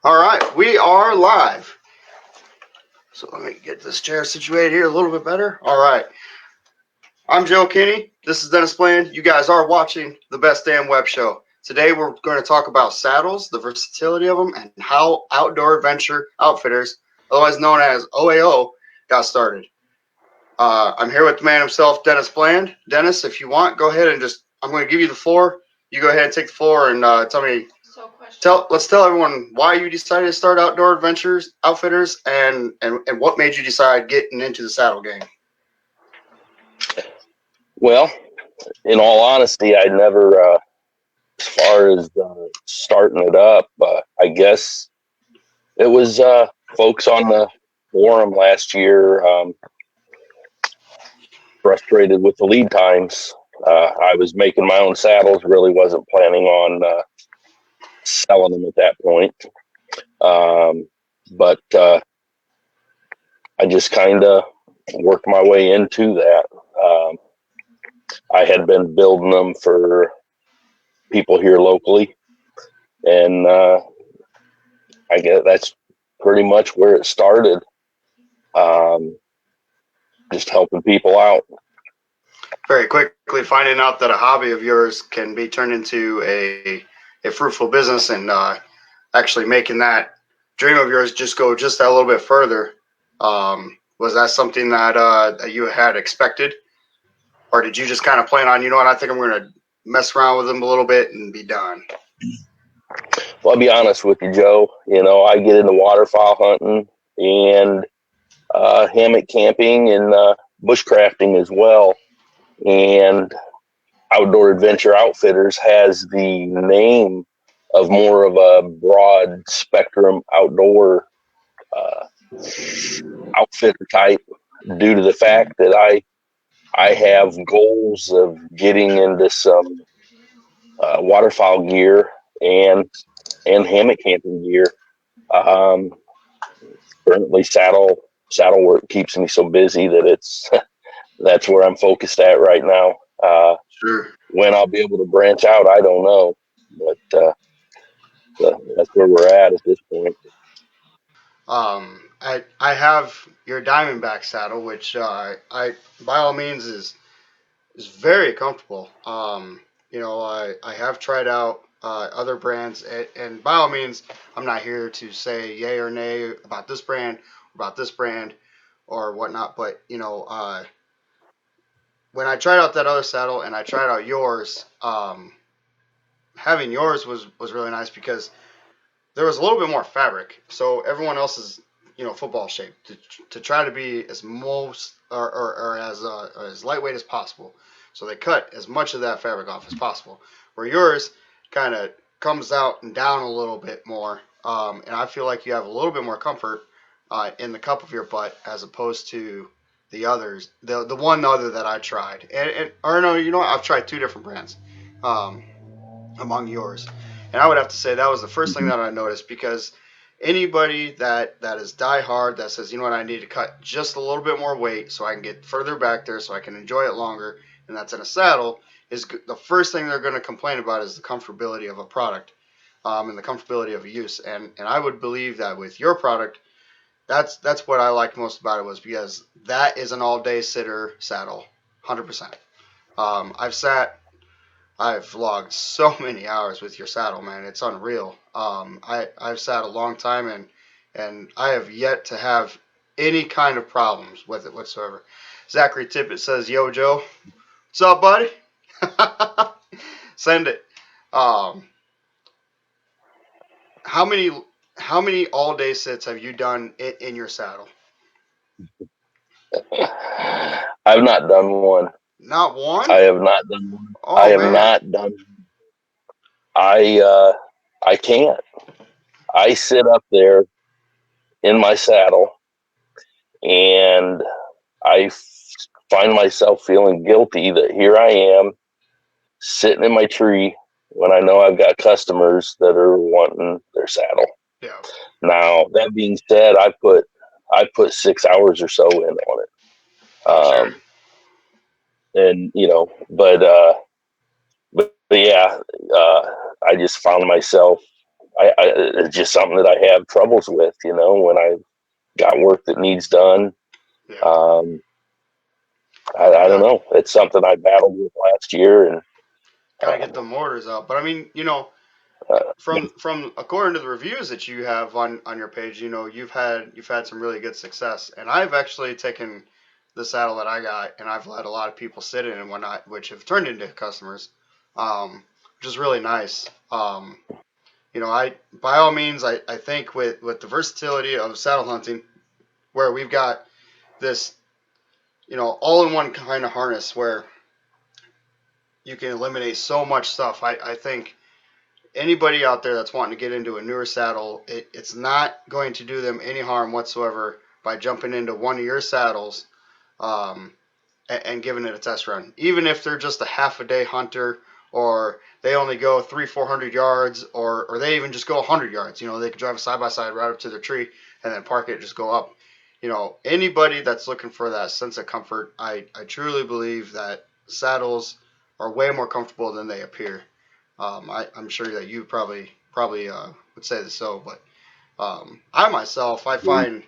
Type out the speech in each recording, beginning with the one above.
All right, we are live. So let me get this chair situated here a little bit better. All right, I'm Joe Kinney. This is Dennis Bland. You guys are watching the Best Damn Web Show. Today we're going to talk about saddles, the versatility of them, and how Outdoor Adventure Outfitters, otherwise known as OAO, got started. I'm here with the man himself, Dennis Bland. Dennis, if you want, go ahead and I'm going to give you the floor. You go ahead and take the floor and tell me. Let's tell everyone why you decided to start Outdoor Adventures Outfitters and what made you decide getting into the saddle game. Well, in all honesty, I never, as far as starting it up, I guess it was folks on the forum last year frustrated with the lead times. I was making my own saddles, really wasn't planning on selling them at that point. But I just kind of worked my way into that. I had been building them for people here locally, and I guess that's pretty much where it started. Just helping people out. Very quickly finding out that a hobby of yours can be turned into a fruitful business, and actually making that dream of yours just go just that little bit further. Was that something that you had expected? Or did you just kind of plan on, you know what, I think I'm going to mess around with them a little bit and be done? Well, I'll be honest with you, Joe. You know, I get into waterfowl hunting and hammock camping and bushcrafting as well. And Outdoor Adventure Outfitters has the name of more of a broad spectrum outdoor outfitter type due to the fact that I have goals of getting into some waterfowl gear and hammock camping gear. Currently, saddle work keeps me so busy that it's that's where I'm focused at right now. Sure. When I'll be able to branch out, I don't know, but that's where we're at this point. I have your Diamondback saddle, which I by all means is very comfortable. I have tried out other brands, and by all means, I'm not here to say yay or nay about this brand, or whatnot. But when I tried out that other saddle and I tried out yours, having yours was really nice because there was a little bit more fabric. So everyone else is football shape to try to be as most or as lightweight as possible. So they cut as much of that fabric off as possible. Where yours kind of comes out and down a little bit more, and I feel like you have a little bit more comfort in the cup of your butt as opposed to the others. The one other that I tried, or no, you know what? I've tried two different brands. Um, Among yours. And I would have to say that was the first thing that I noticed, because anybody that is die hard that says, you know what, I need to cut just a little bit more weight so I can get further back there so I can enjoy it longer, and that's in a saddle, is the first thing they're going to complain about is the comfortability of a product, and the comfortability of a use. And I would believe that with your product, that's what I liked most about it, was because that is an all day sitter saddle, 100%. I've logged so many hours with your saddle, man. It's unreal. I've sat a long time, and I have yet to have any kind of problems with it whatsoever. Zachary Tippett says, "Yo, Joe, what's up, buddy? Send it." Um, how many all day sits have you done in your saddle? I've not done one. Not one. I have not done one. I Oh have man. not done. I can't. I sit up there in my saddle, and I find myself feeling guilty that here I am sitting in my tree when I know I've got customers that are wanting their saddle. Yeah. Now, that being said, I put 6 hours or so in on it. Sure. And but yeah, I just found myself it's just something that I have troubles with, when I got work that needs done. Yeah. Um, I don't Got know. It's something I battled with last year, and got to get um, the mortars out. But I mean, uh, from according to the reviews that you have on your page, you've had some really good success. And I've actually taken the saddle that I got, and I've let a lot of people sit in and whatnot, which have turned into customers, which is really nice. I by all means, I think with the versatility of saddle hunting, where we've got this, all-in-one kind of harness where you can eliminate so much stuff. I think anybody out there that's wanting to get into a newer saddle, it's not going to do them any harm whatsoever by jumping into one of your saddles, um, and giving it a test run. Even if they're just a half a day hunter, or they only go 300-400 yards, or they even just go 100 yards. They could drive a side by side right up to their tree and then park it and just go up. Anybody that's looking for that sense of comfort, I truly believe that saddles are way more comfortable than they appear. I'm sure that you probably would say the so, but I myself, I find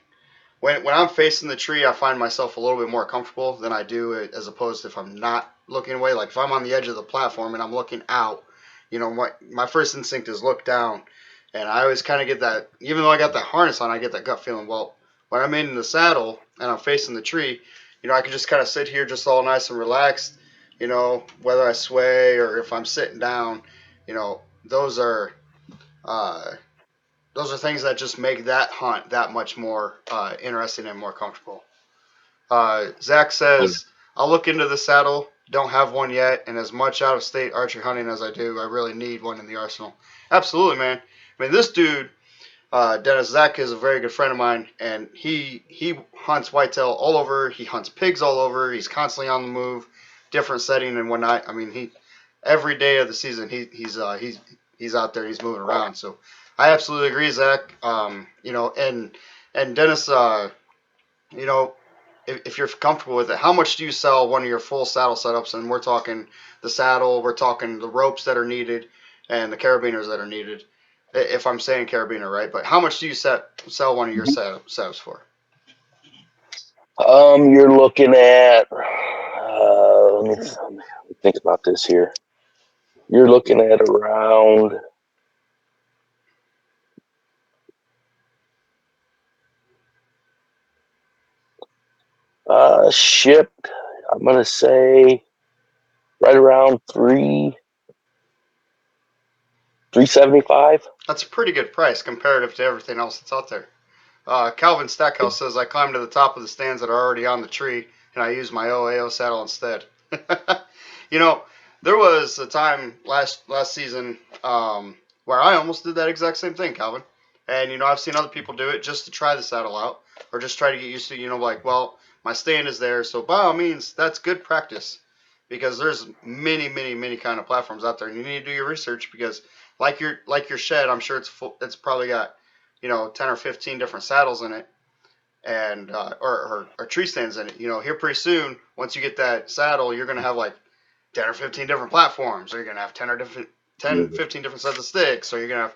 when I'm facing the tree, I find myself a little bit more comfortable than I do as opposed to if I'm not looking away. Like if I'm on the edge of the platform and I'm looking out, my first instinct is look down, and I always kind of get that. Even though I got that harness on, I get that gut feeling. Well, when I'm in the saddle and I'm facing the tree, I can just kind of sit here just all nice and relaxed. Whether I sway or if I'm sitting down, you know, those are uh, those are things that just make that hunt that much more interesting and more comfortable. Zach says, I'll look into the saddle. Don't have one yet, and as much out of state archery hunting as I do, I really need one in the arsenal. Absolutely, man. I mean, this dude, Dennis Zach, is a very good friend of mine, and he hunts whitetail all over. He hunts pigs all over. He's constantly on the move, different setting and whatnot. I mean, he every day of the season he's out there. He's moving around. So I absolutely agree, Zach. And Dennis, you know, if you're comfortable with it, how much do you sell one of your full saddle setups? And we're talking the saddle, we're talking the ropes that are needed, and the carabiners that are needed. If I'm saying carabiner right, but how much do you sell one of your setups for? you're looking at. Let me think about this here. You're looking at around shipped. I'm gonna say right around 375. That's a pretty good price comparative to everything else that's out there. Calvin Stackhouse says I climb to the top of the stands that are already on the tree, and I use my OAO saddle instead. you know, there was a time last season where I almost did that exact same thing, Calvin. And I've seen other people do it just to try the saddle out, or just try to get used to. Like, well, my stand is there, so by all means, that's good practice, because there's many, many, many kind of platforms out there, and you need to do your research because, like your shed, I'm sure it's full, it's probably got 10 or 15 different saddles in it, and or tree stands in it. Here pretty soon, once you get that saddle, you're gonna have like 10 or 15 different platforms, or you're gonna have 10, 15 different sets of sticks, or you're gonna have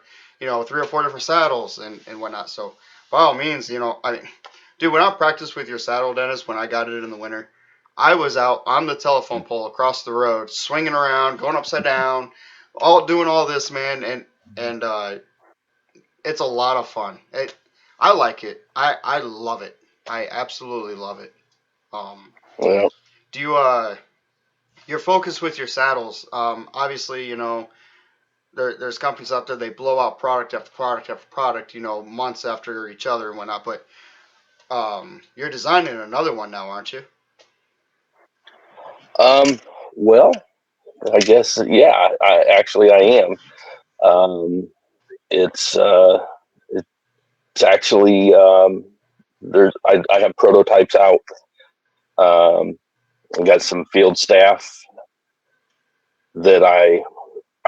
3 or 4 different saddles and whatnot. So by all means, dude, when I practiced with your saddle, Dennis, when I got it in the winter, I was out on the telephone pole across the road, swinging around, going upside down, all doing all this, man, and it's a lot of fun. I like it. I love it. I absolutely love it. Um, Well, do you your focus with your saddles? Obviously, there's companies out there, they blow out product after product after product, months after each other and whatnot. But you're designing another one now, aren't you? um, well, I guess yeah. I am. Um, it's it's actually I have prototypes out. Um, I got some field staff that I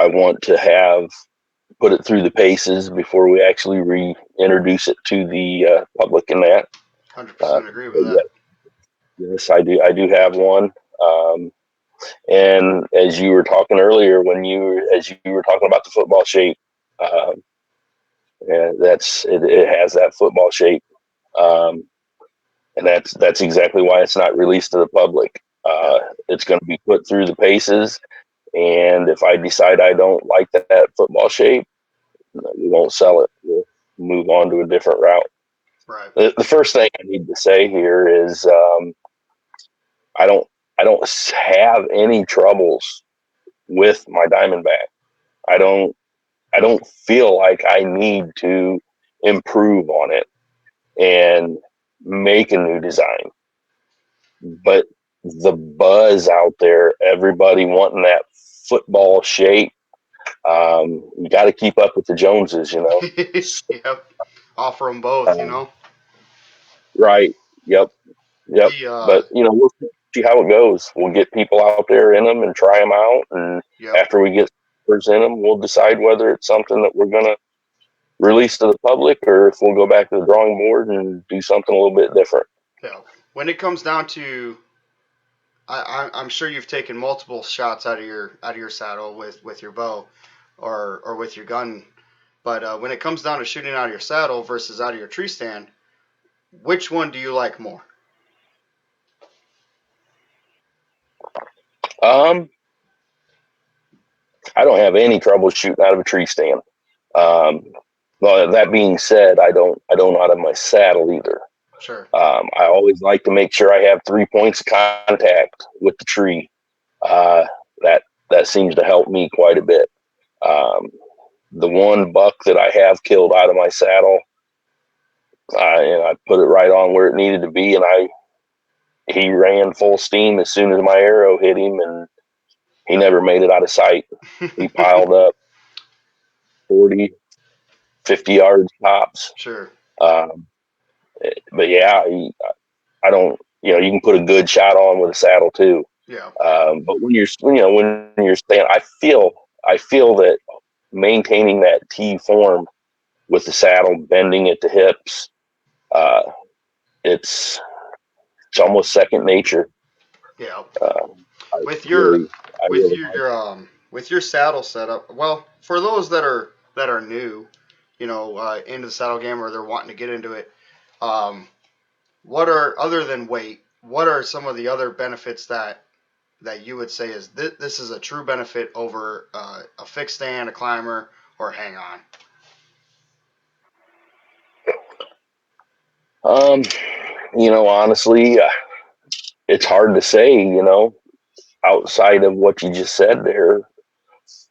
want to have put it through the paces before we actually reintroduce it to the public in that. 100% agree with But yeah, that. yes, I do have one. Um, and as you were talking earlier, as you were talking about the football shape, uh, Yeah, it has that football shape, um, and that's exactly why it's not released to the public. Yeah. It's going to be put through the paces, and if I decide I don't like that football shape, we won't sell it. We'll move on to a different route. Right. The first thing I need to say here is I don't I don't have any troubles with my Diamondback. I don't I don't feel like I need to improve on it and make a new design. But the buzz out there, everybody wanting that football shape, you got to keep up with the Joneses, you know. Yep. Offer them both, you Um, know. right. Yep. Yep. The But we'll see how it goes. We'll get people out there in them and try them out, and yep. after we get in them, we'll decide whether it's something that we're gonna release to the public, or if we'll go back to the drawing board and do something a little bit different. Yeah. When it comes down to, I'm sure you've taken multiple shots out of your saddle with your bow, or with your gun. But when it comes down to shooting out of your saddle versus out of your tree stand, which one do you like more? Um, I don't have any trouble shooting out of a tree stand. Um, well, that being said, I don't out of my saddle either. Sure. I always like to make sure I have 3 points of contact with the tree. Uh, that that seems to help me quite a bit. Um, the one buck that I have killed out of my saddle, I put it right on where it needed to be, and he ran full steam as soon as my arrow hit him, and he never made it out of sight. He piled up 40, 50 yards tops. Sure. Um, but yeah, I don't. You can put a good shot on with a saddle too. Yeah. But when you're staying, I feel that maintaining that T form with the saddle, bending at the hips, uh, it's it's almost second nature. Yeah. I With your really, I really like. with your saddle setup, well, for those that are new, into the saddle game, or they're wanting to get into it, um, what are, other than weight, what are some of the other benefits that you would say is this is a true benefit over a fixed stand, a climber, or hang on? Um, honestly, it's hard to say. Outside of what you just said there,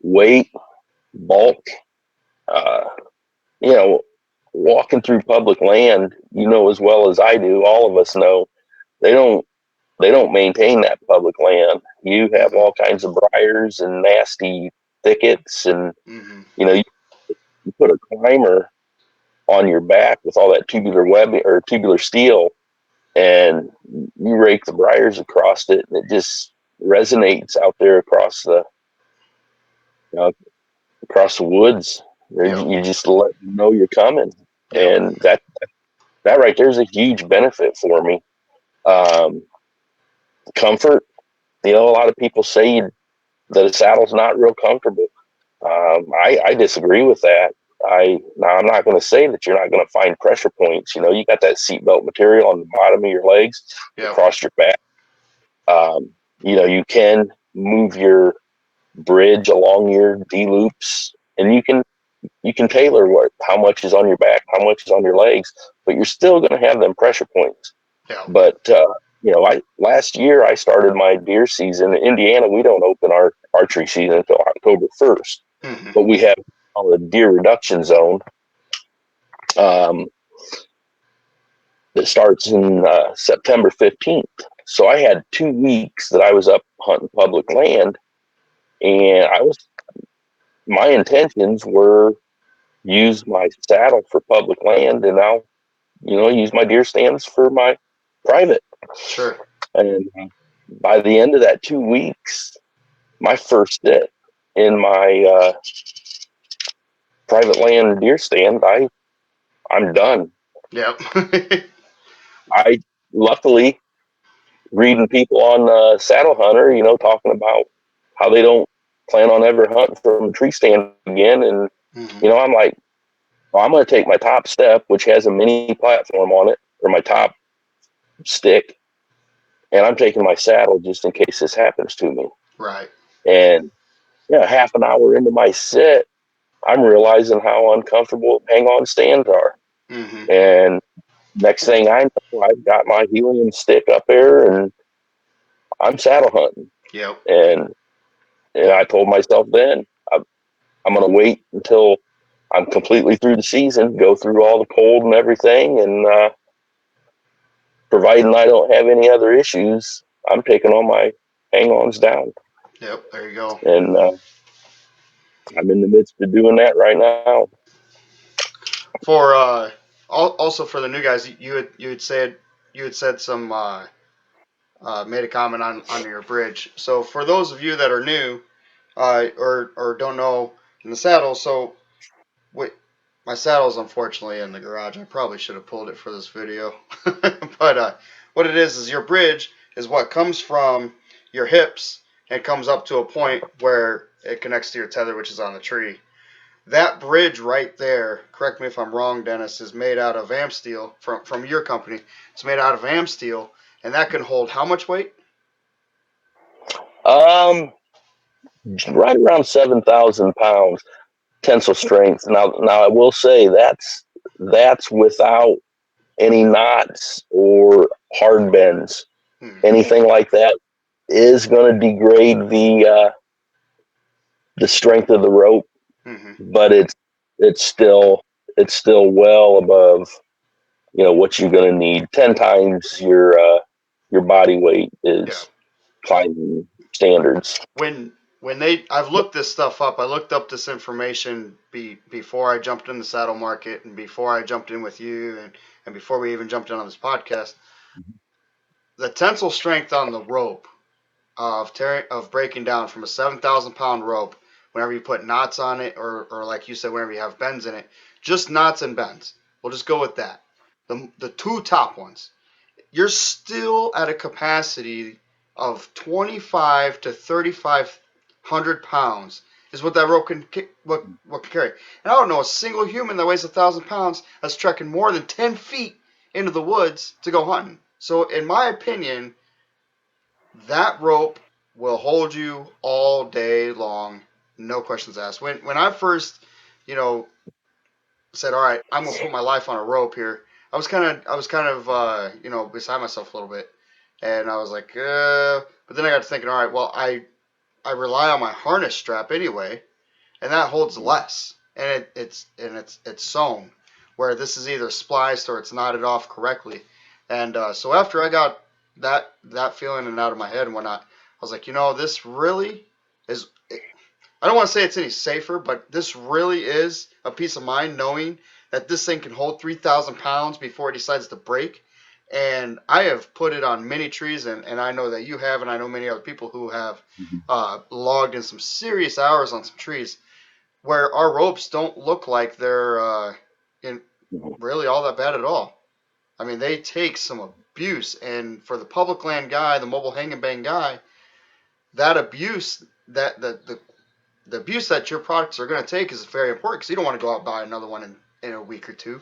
weight, bulk. Uh, you know, walking through public land, as well as I do, all of us know they don't they don't maintain that public land. You have Mm-hmm. all kinds of briars and nasty thickets, and Mm-hmm. you put a climber on your back with all that tubular web or tubular steel, and you rake the briars across it, and it just resonates out there you know, across the woods. Yep. You just let them know you're coming, Yep. and that right there is a huge benefit for me. Um, Comfort. A lot of people say that a saddle's not real comfortable. I disagree with that. Now I'm not going to say that you're not going to find pressure points. You got that seatbelt material on the bottom of your legs, Yep. across your back. Um, you can move your bridge along your D loops, and you can tailor how much is on your back, how much is on your legs, but you're still going to have them pressure points. Yep. But I last year I started my deer season in Indiana. We don't open our archery season until October 1st, Mm-hmm. but we have a deer reduction zone um, that starts in September 15th. So I had 2 weeks that I was up hunting public land, and my intentions were use my saddle for public land, and I'll use my deer stands for my private. Sure. And by the end of that 2 weeks, my first sit in my private land deer stand, I'm done. Yep. I luckily reading people on Saddle Hunter, talking about how they don't plan on ever hunting from a tree stand again, and Mm-hmm. I'm like, Well, I'm going to take my top step, which has a mini platform on it, or my top stick, and I'm taking my saddle just in case this happens to me. Right. And half an hour into my sit, I'm realizing how uncomfortable hang-on stands are. Mm-hmm. And next thing I know, I've got my helium stick up there, and I'm saddle hunting. Yep. And I told myself then, I'm going to wait until I'm completely through the season, go through all the cold and everything, and providing I don't have any other issues, I'm taking all my hang-ons down. Yep. There you go. And I'm in the midst of doing that right now. For also for the new guys, you had said some made a comment on your bridge. So for those of you that are new or don't know in the saddle, so wait, my saddle's unfortunately in the garage. I probably should have pulled it for this video, but what it is your bridge is what comes from your hips and comes up to a point where it connects to your tether, which is on the tree. That bridge right there, correct me if I'm wrong, Dennis, is made out of am steel from your company. It's made out of am steel, and that can hold how much weight? Um, right around 7,000 pounds tensile strength. Now I will say that's without any knots or hard bends. Hmm. Anything like that is going to degrade the strength of the rope, Mm-hmm. but it's still it's still well above what you're going to need. 10 times your body weight Yeah. is climbing standards. I've looked this stuff up. I looked up this information before I jumped in the saddle market and before I jumped in with you and before we even jumped in on this podcast. The tensile strength on the rope of breaking down from a 7,000 pound rope, whenever you put knots on it, or like you said, whenever you have bends in it, just knots and bends. We'll just go with that. The two top ones, you're still at a capacity of 25 to 3,500 pounds is what that rope can what can carry. And I don't know a single human that weighs 1,000 pounds that's trekking more than 10 feet into the woods to go hunting. So in my opinion, that rope will hold you all day long, no questions asked. When I first, you know, said, all right, I'm gonna put my life on a rope here. I was kind of beside myself a little bit, and I was like, but then I got to thinking, all right, well, I rely on my harness strap anyway, and that holds less, and it's sewn, where this is either spliced or it's knotted off correctly, and so after I got that feeling and out of my head and whatnot, I was like, this really is. I don't want to say it's any safer, but this really is a peace of mind knowing that this thing can hold 3,000 pounds before it decides to break. And I have put it on many trees, and I know that you have, and I know many other people who have logged in some serious hours on some trees where our ropes don't look like they're in really all that bad at all. I mean, they take some abuse, and for the public land guy, the mobile hang and bang guy, that abuse, the abuse that your products are going to take is very important because you don't want to go out and buy another one in a week or two.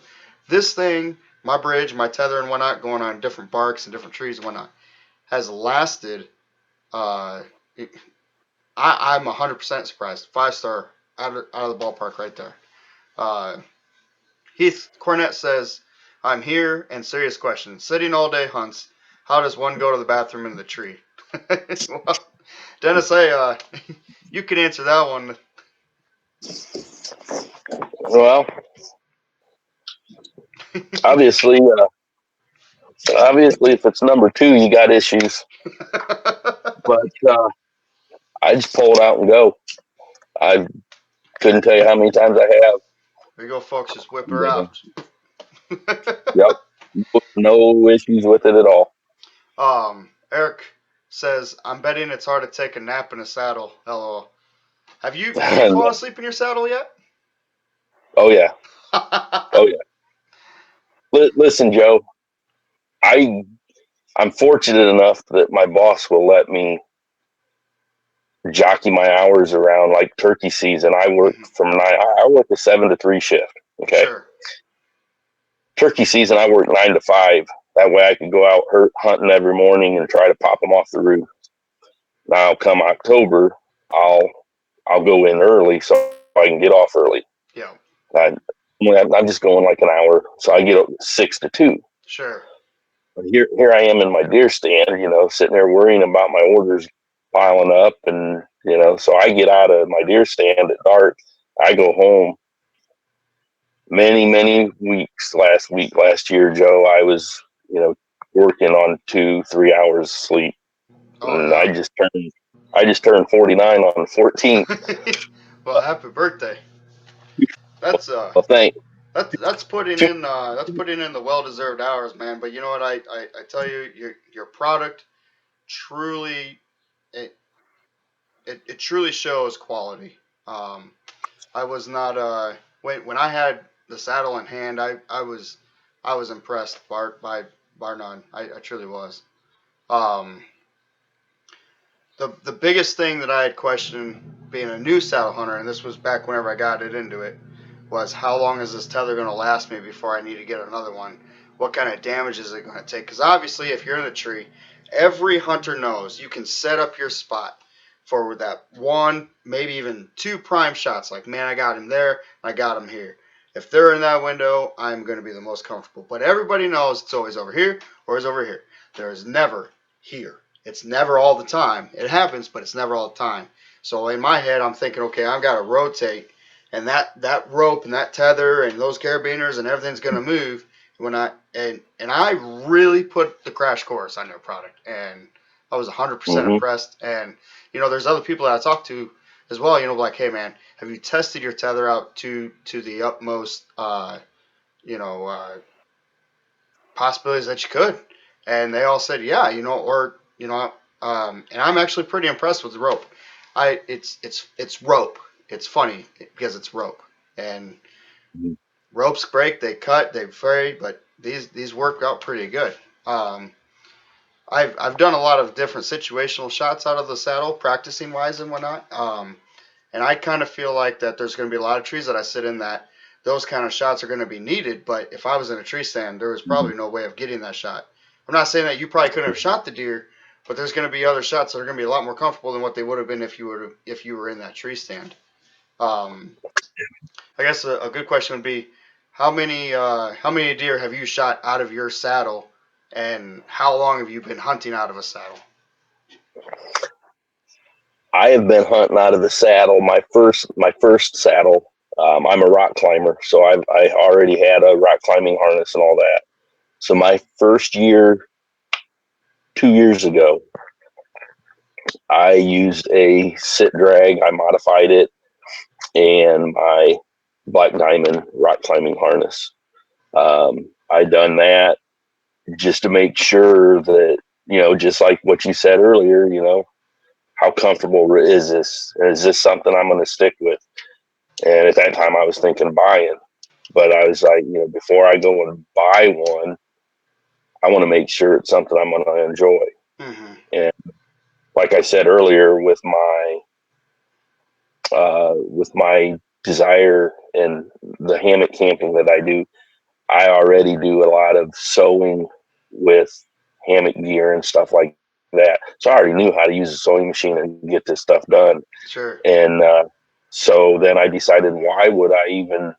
This thing, my bridge, my tether, and whatnot, going on different barks and different trees and whatnot, has lasted. Uh, I'm 100% surprised. 5-star out of the ballpark right there. Uh, Heath Cornett says, I'm here and serious question. Sitting all day hunts. How does one go to the bathroom in the tree? Well, Dennis, you can answer that one. Well, obviously, obviously, if it's number two, you got issues. But I just pull it out and go. I couldn't tell you how many times I have. There you go, folks. Just whip her out. Yep, no issues with it at all. Eric says, I'm betting it's hard to take a nap in a saddle. LOL. Have you fallen No. asleep in your saddle yet? Oh yeah, oh yeah. Listen, Joe, I I'm fortunate enough that my boss will let me jockey my hours around like turkey season. I work Mhm. from 9. I work a 7 to 3 shift. Okay. Sure. Turkey season, I work 9 to 5. That way I could go out hunting every morning and try to pop them off the roof. Now, come October, I'll I'll go in early so I can get off early. Yeah. I, I'm just going like an hour, so I get up 6 to 2. Sure. But here I am in my deer stand, sitting there worrying about my orders piling up, and so I get out of my deer stand at dark. I go home. Many weeks last year, Joe, I was working on 2-3 hours sleep, Oh and no. I just turned 49 on the 14th. Well, happy birthday. That's Well, thank that's putting in the well deserved hours, man. But you know what? I tell you, your product truly it, it truly shows quality. Um, I was not when I had the saddle in hand, I was impressed bar none. I truly was. Um, the biggest thing that I had questioned being a new saddle hunter, and this was back whenever I got it into it, was how long is this tether going to last me before I need to get another one? What kind of damage is it going to take? Because obviously, if you're in a tree, every hunter knows you can set up your spot for that one, maybe even two prime shots. Like, man, I got him there, I got him here. If they're in that window, I'm going to be the most comfortable. But everybody knows it's always over here or it's over here. There is never here. It's never all the time. It happens, but it's never all the time. So in my head, I'm thinking, okay, I've got to rotate, and that rope and that tether and those carabiners and everything's going to move when I really put the crash course on their product, and I was 100% hmm impressed. And there's other people that I talked to as well. Like, hey man, have you tested your tether out to the utmost you know uh, possibilities that you could? And they all said, yeah, or and I'm actually pretty impressed with the rope. It's rope. It's funny because it's rope, and ropes break, they cut, they fray, but these work out pretty good. Um, I've done a lot of different situational shots out of the saddle, practicing wise and whatnot. And I kind of feel like that there's going to be a lot of trees that I sit in that those kind of shots are going to be needed. But if I was in a tree stand, there was probably no way of getting that shot. I'm not saying that you probably couldn't have shot the deer, but there's going to be other shots that are going to be a lot more comfortable than what they would have been if you were in that tree stand. Um, I guess a good question would be, how many deer have you shot out of your saddle, and how long have you been hunting out of a saddle? I have been hunting out of the saddle. My first saddle. I'm a rock climber, so I already had a rock climbing harness and all that. So my first year, 2 years ago, I used a sit drag. I modified it and my black diamond rock climbing harness. I done that just to make sure that just like what you said earlier, how comfortable is this? Is this something I'm going to stick with? And at that time, I was thinking buying, but I was like, before I go and buy one, I want to make sure it's something I'm going to enjoy. Mm-hmm. And like I said earlier, with my desire and the hammock camping that I do, I already do a lot of sewing with hammock gear and stuff like that. So I already knew how to use a sewing machine and get this stuff done. Sure. And so then I decided, why buy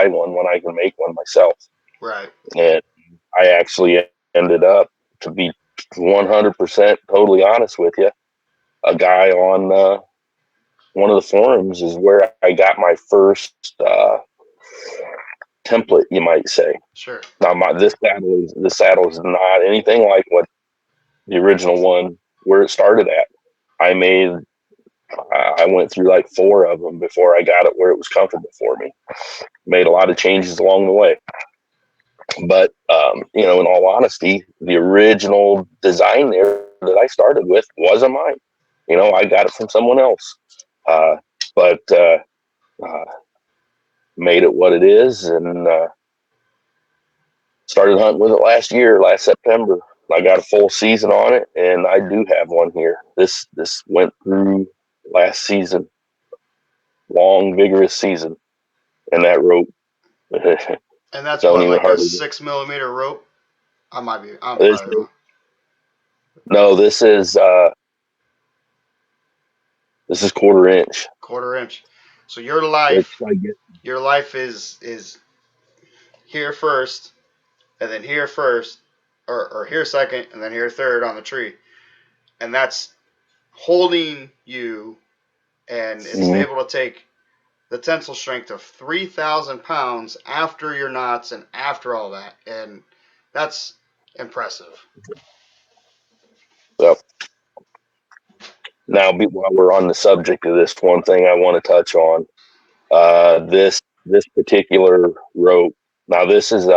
one when I can make one myself? Right. And I actually ended up, to be 100% totally honest with you, a guy on one of the forums is where I got my first template, you might say. Sure. Now, this saddle is not anything like what the original one where it started at. I made I went through like 4 of them before I got it where it was comfortable for me. Made a lot of changes along the way, but in all honesty, the original design there that I started with wasn't mine. I got it from someone else, uh, but uh, made it what it is, and started hunting with it last September. I got a full season on it, and I do have one here. This went through last season, long, vigorous season. and that rope And that's don't what, even like a hardly. 6 millimeter rope. I'm This probably wrong. no, this is 1/4 inch. 1/4 inch. So It's like your life is here first, and then here first, or here second, and then here third on the tree, and that's holding you, and it's Mhm. able to take the tensile strength of 3,000 pounds after your knots and after all that, and that's impressive. So now, while we're on the subject of this, one thing I want to touch on, this particular rope. Now, this is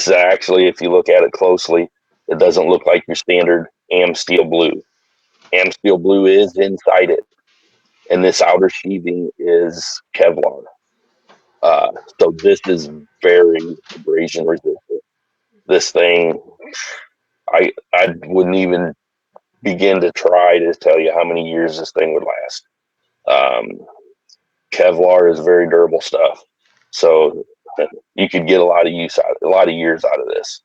actually, if you look at it closely, it doesn't look like your standard am steel blue. Am steel blue is inside it, and this outer sheathing is Kevlar. Uh, so this is very abrasion resistant. This thing, I wouldn't even begin to try to tell you how many years this thing would last. Um, Kevlar is very durable stuff, so you could get a lot of years out of this.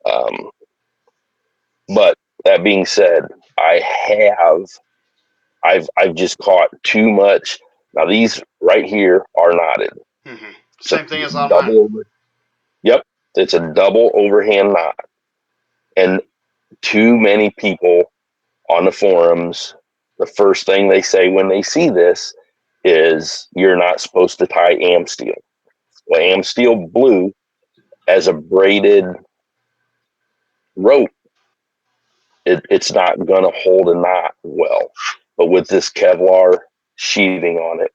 Um, but that being said, I have I've just caught too much. Now these right here are knotted. Hmm. So Same thing as on mine. double over. Yep, it's a double overhand knot, and too many people on the forums, the first thing they say when they see this is you're not supposed to tie am steel. Well, am steel blue as a braided rope, it's not going to hold a knot well. But with this Kevlar sheathing on it,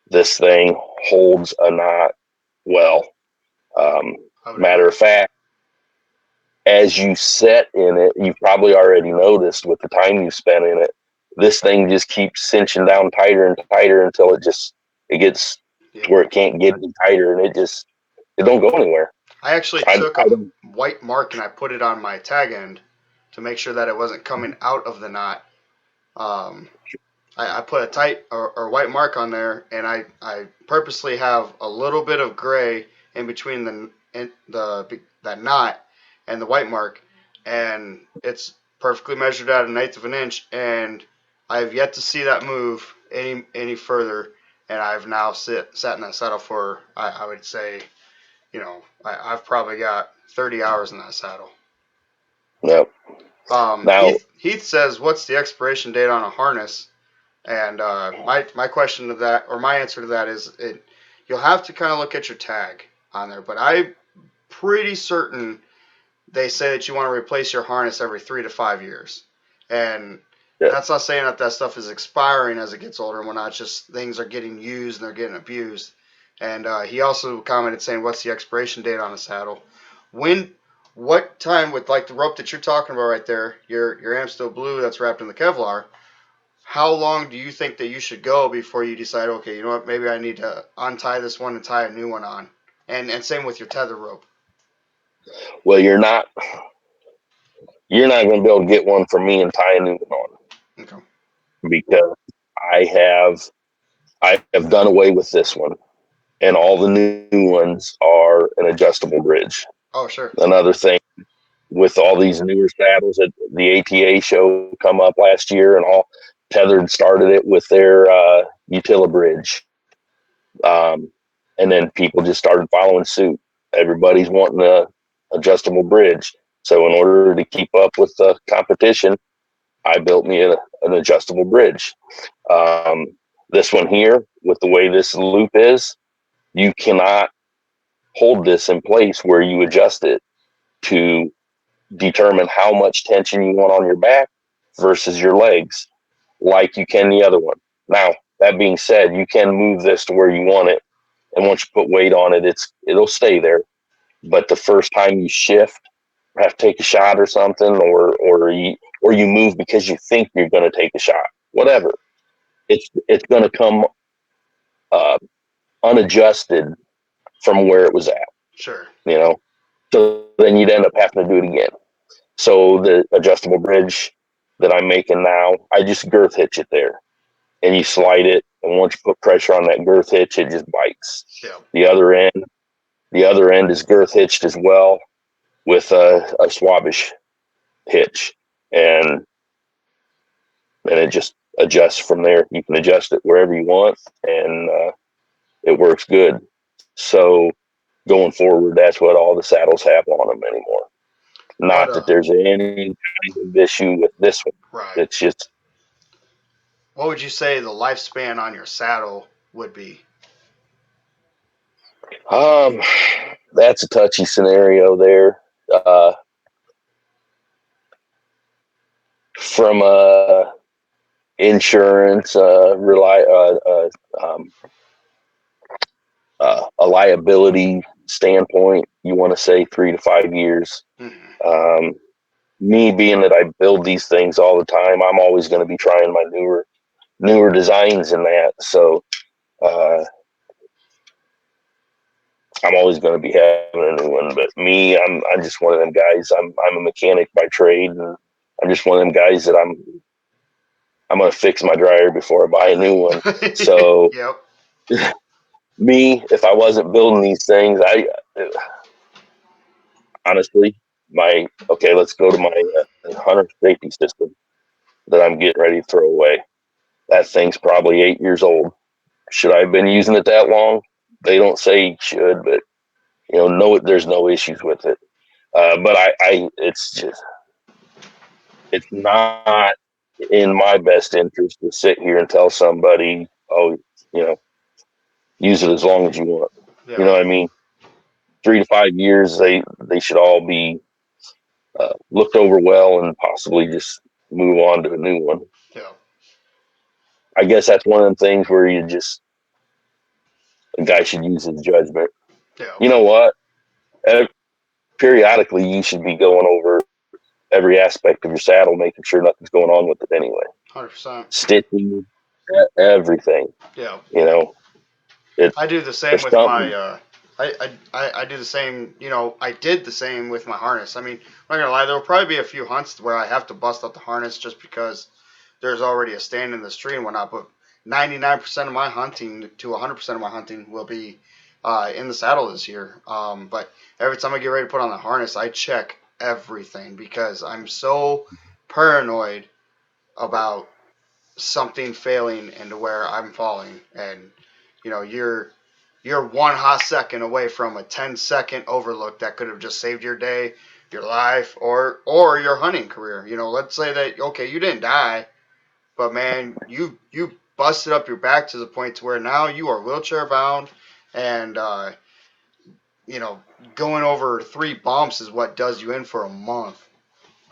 this thing holds a knot well. Um, I would Matter agree. of fact, as you set in it, you've probably already noticed with the time you've spent in it, this thing just keeps cinching down tighter and tighter until it gets Yeah. to where it can't get any tighter, and it don't go anywhere. I actually I, took I a don't. white mark and I put it on my tag end to make sure that it wasn't coming out of the knot. Um, I put a tight or white mark on there, and I purposely have a little bit of gray in between the that knot and the white mark, and it's perfectly measured at 1/8 of an inch, and I've yet to see that move any further, and I've now sat in that saddle for I would say I've probably got 30 hours in that saddle. No. Now, Heath says, "What's the expiration date on a harness?" And my question to that, or my answer to that is, you'll have to kind of look at your tag on there. But I'm pretty certain they say that you want to replace your harness every 3 to 5 years. And yeah, that's not saying that that stuff is expiring as it gets older and whatnot. It's just things are getting used and they're getting abused. And he also commented saying, "What's the expiration date on a saddle?" When, what time with like the rope that you're talking about right there, your Amstel Blue that's wrapped in the Kevlar, how long do you think that you should go before you decide, okay, you know what, maybe I need to untie this one and tie a new one on? And same with your tether rope. well, you're not going to be able to get one from me and tie a new one on Okay. because I have I have done away with this one, and all the new ones are an adjustable bridge. Oh, sure. Another thing with all these newer saddles at the ATA show come up last year, and all Tethered started it with their Utila bridge, um, and then people just started following suit. Everybody's wanting a adjustable bridge, so in order to keep up with the competition, I built me an adjustable bridge. Um, this one here, with the way this loop is, you cannot hold this in place where you adjust it to determine how much tension you want on your back versus your legs, like you can the other one. Now, that being said, you can move this to where you want it, and once you put weight on it, it'll stay there. But the first time you shift, or have to take a shot or something, or you move because you think you're going to take a shot, Right. whatever, it's going to come uh, unadjusted from where it was at. Sure. You know, so then you'd end up having to do it again. So the adjustable bridge that I'm making now, I just girth hitch it there. and you slide it, and once you put pressure on that girth hitch, it just bites. Yeah. The other end is girth hitched as well with a Swabish hitch, and it just adjusts from there. You can adjust it wherever you want, and it works good. So going forward, that's what all the saddles have on them anymore. What Not that there's any kind of issue with this one. right. It's just What would you say the lifespan on your saddle would be? um, that's a touchy scenario there. From a insurance, um, a liability standpoint, you want to say 3 to 5 years. Mm-hmm. Um, Me being that I build these things all the time, I'm always going to be trying my newer designs in that. So uh, I'm always going to be having a new one. But me, I'm just one of them guys. I'm a mechanic by trade, and I'm just one of them guys that I'm going to fix my dryer before I buy a new one. So Yep. me, if I wasn't building these things, I honestly, my okay, let's go to my hunter safety system that I'm getting ready to throw away. That thing's probably 8 years old. Should I have been using it that long? They don't say you should, but no, there's no issues with it. But it's just, it's not in my best interest to sit here and tell somebody, oh, you know, use it as long as you want. You Yeah. know what I mean? 3 to 5 years, they should all be looked over well and possibly just move on to a new one. Yeah. I guess that's one of the things where a guy should use his judgment. Yeah. You know what? Periodically, you should be going over every aspect of your saddle, making sure nothing's going on with it anyway. 100%. Stitching, everything. Yeah. You know, it I do the same if with my. something. I do the same. I did the same with my harness. I mean, I'm not gonna lie. There will probably be a few hunts where I have to bust out the harness just because there's already a stand in the stream and whatnot. But 99% of my hunting to 100% of my hunting will be in the saddle this year. But every time I get ready to put on the harness, I check everything because I'm so paranoid about something failing into where I'm falling, and you're one hot second away from a 10-second overlook that could have just saved your day, your life, or your hunting career. Let's say that okay, you didn't die, but man, you busted up your back to the point to where now you are wheelchair bound, and you know going over 3 bumps is what does you in for a month.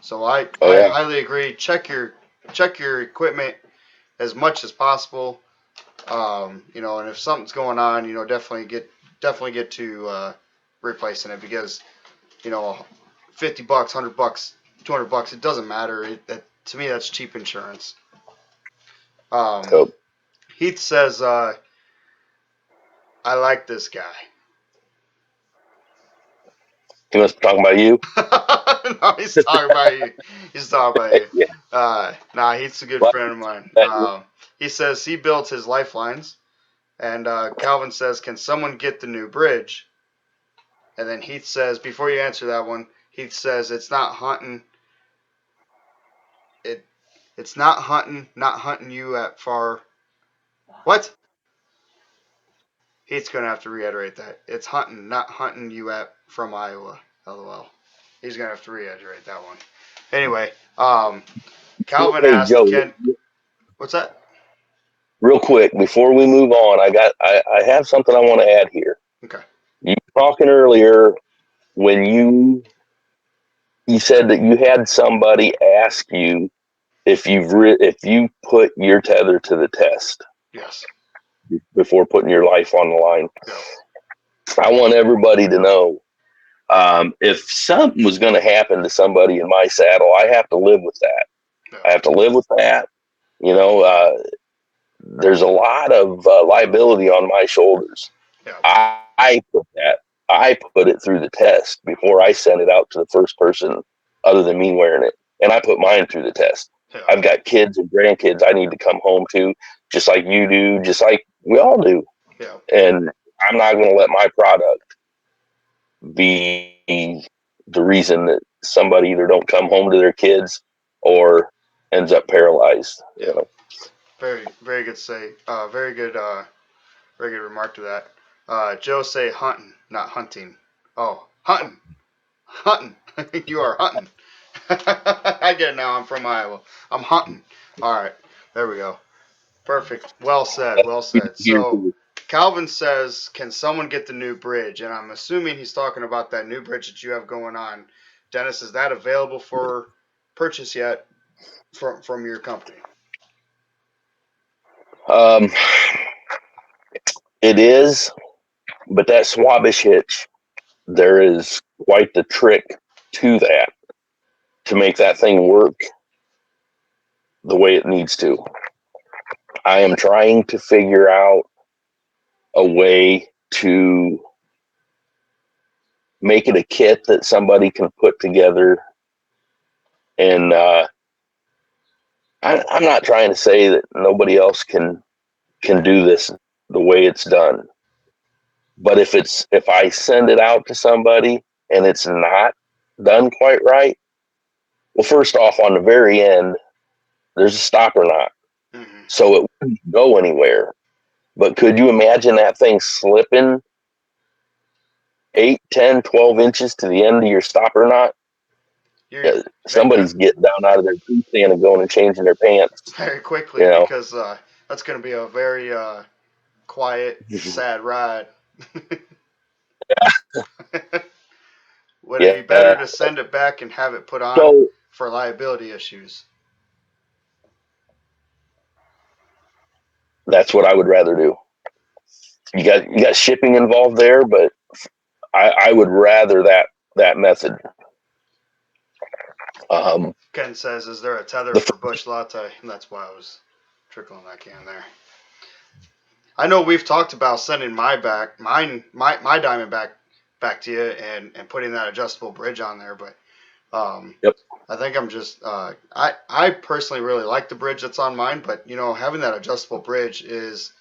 So I Oh I yeah, highly agree. Check your equipment as much as possible. And if something's going on, definitely get to replacing it because 50 bucks, $100, $200, it doesn't matter. To me, that's cheap insurance. Um, so Heath says, "I like this guy." he must be talking about you. No, he's talking about you. He's talking about you. Yeah, Nah, Heath's a good but friend of mine. that, He says he built his lifelines, and Calvin says, "Can someone get the new bridge?" And then Heath says, before you answer that one, Heath says it's not hunting. It it's not hunting you at far. What? Heath's gonna have to reiterate that. It's hunting, not hunting you at from Iowa. LOL. He's gonna have to reiterate that one. Anyway, Calvin hey asked, Joe, "Can what's that?" real quick before we move on, I have something I want to add here. Okay. You were talking earlier when you said that you had somebody ask you if you put your tether to the test Yes. before putting your life on the line. Yeah. I want everybody to know, if something was going to happen to somebody in my saddle, I have to live with that. Yeah. I have to live with that. You know, there's a lot of liability on my shoulders. Yeah. I put that. I put it through the test before I sent it out to the first person other than me wearing it, and I put mine through the test. Yeah. I've got kids and grandkids I need to come home to. just like you do, just like we all do. Yeah. And I'm not going to let my product be the reason that somebody either don't come home to their kids or ends up paralyzed. Yeah. You know? Very, very good say. Very good remark to that. Joe say hunting, not hunting. Oh, hunting, hunting. You are hunting. I get it now. I'm from Iowa. I'm hunting. All right, there we go. Perfect. Well said. Well said. So Calvin says, "Can someone get the new bridge?" And I'm assuming he's talking about that new bridge that you have going on. Dennis, is that available for purchase yet from your company? Um, it is, but that Swabish hitch, there is quite the trick to that to make that thing work the way it needs to. I am trying to figure out a way to make it a kit that somebody can put together. And I'm not trying to say that nobody else can do this the way it's done. But if I send it out to somebody and it's not done quite right, well, first off, on the very end, there's a stopper knot, Mm-hmm. so it wouldn't go anywhere. But could you imagine that thing slipping 8, 10, 12 inches to the end of your stopper knot? You Yeah, make somebody's that getting down out of their tree stand and going and changing their pants. very quickly You know, because that's going to be a very quiet, sad ride. Would it be better yeah. to send it back and have it put on So for liability issues? that's what I would rather do. You got shipping involved there, but I would rather that method. Um, Ken says, "Is there a tether the for Bush Latte?" And that's why I was trickling that can there. I know we've talked about sending my Diamondback back to you and putting that adjustable bridge on there, but Yep. I think I'm just I personally really like the bridge that's on mine, but having that adjustable bridge is,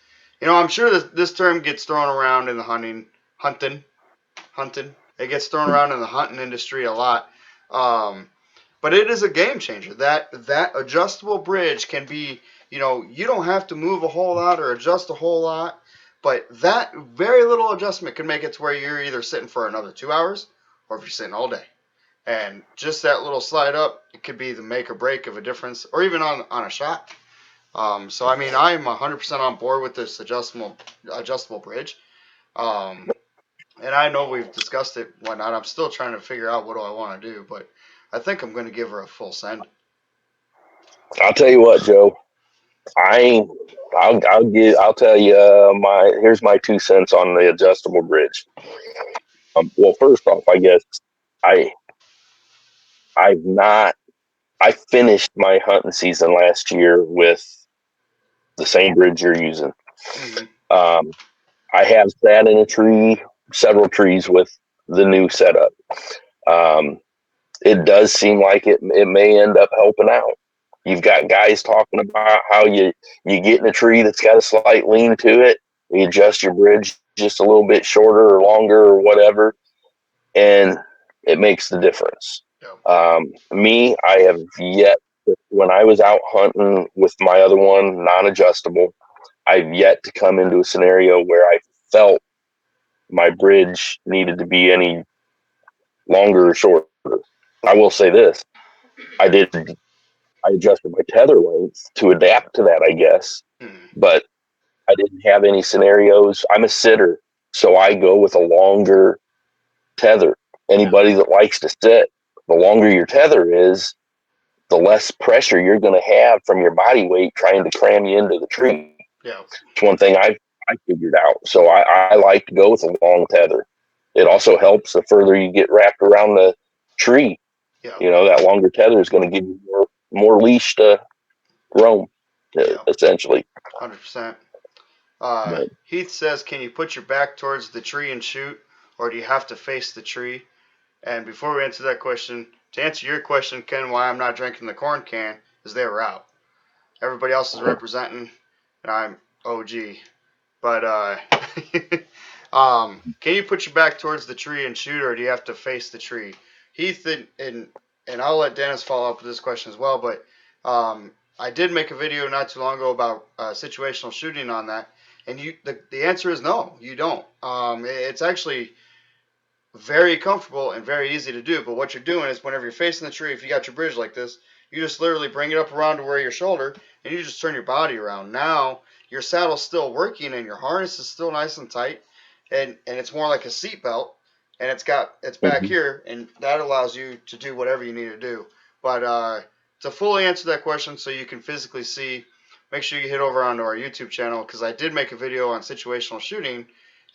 I'm sure this term gets thrown around in the hunting. It gets thrown around in the hunting industry a lot. But it is a game changer. That adjustable bridge can be, you don't have to move a whole lot or adjust a whole lot, but that very little adjustment can make it to where you're either sitting for another 2 hours or if you're sitting all day. And just that little slide up, it could be the make or break of a difference, or even on a shot. So I mean, I'm 100% on board with this adjustable bridge. Um, and I know we've discussed it, whatnot. I'm still trying to figure out what do I want to do, but I think I'm going to give her a full send. I'll tell you what, Joe. I I'll tell you here's my 2 cents on the adjustable bridge. Well, first off, I guess I I've not I finished my hunting season last year with the same bridge you're using. Mm-hmm. Um, I have sat in a tree, several trees with the new setup. Um, it does seem like it may end up helping out. You've got guys talking about how you get in a tree that's got a slight lean to it, you adjust your bridge just a little bit shorter or longer or whatever, and it makes the difference. Yep. Me, I have yet, when I was out hunting with my other one, non-adjustable, I've yet to come into a scenario where I felt my bridge needed to be any longer or shorter. I will say this: I did. I adjusted my tether length to adapt to that, I guess, Mm-hmm. but I didn't have any scenarios. I'm a sitter, so I go with a longer tether. Yeah. Anybody that likes to sit, the longer your tether is, the less pressure you're going to have from your body weight trying to cram you into the tree. Yeah. It's one thing I figured out. So I like to go with a long tether. It also helps the further you get wrapped around the tree. Yeah. That longer tether is going to give you more leash to roam, Yeah. essentially. 100%. But Heath says, "Can you put your back towards the tree and shoot, or do you have to face the tree?" And before we answer that question, to answer your question, Ken, why I'm not drinking the corn can is they were out. Everybody else is representing. and I'm OG. But can you put your back towards the tree and shoot, or do you have to face the tree? Heath and I'll let Dennis follow up with this question as well. But I did make a video not too long ago about situational shooting on that, and the answer is no, you don't. It's actually very comfortable and very easy to do. But what you're doing is whenever you're facing the tree, if you got your bridge like this, you just literally bring it up around to where your shoulder, and you just turn your body around. Now your saddle's still working and your harness is still nice and tight, and it's more like a seat belt, and it's back Mhm. here, and that allows you to do whatever you need to do. But to fully answer that question, so you can physically see, make sure you hit over onto our YouTube channel because I did make a video on situational shooting,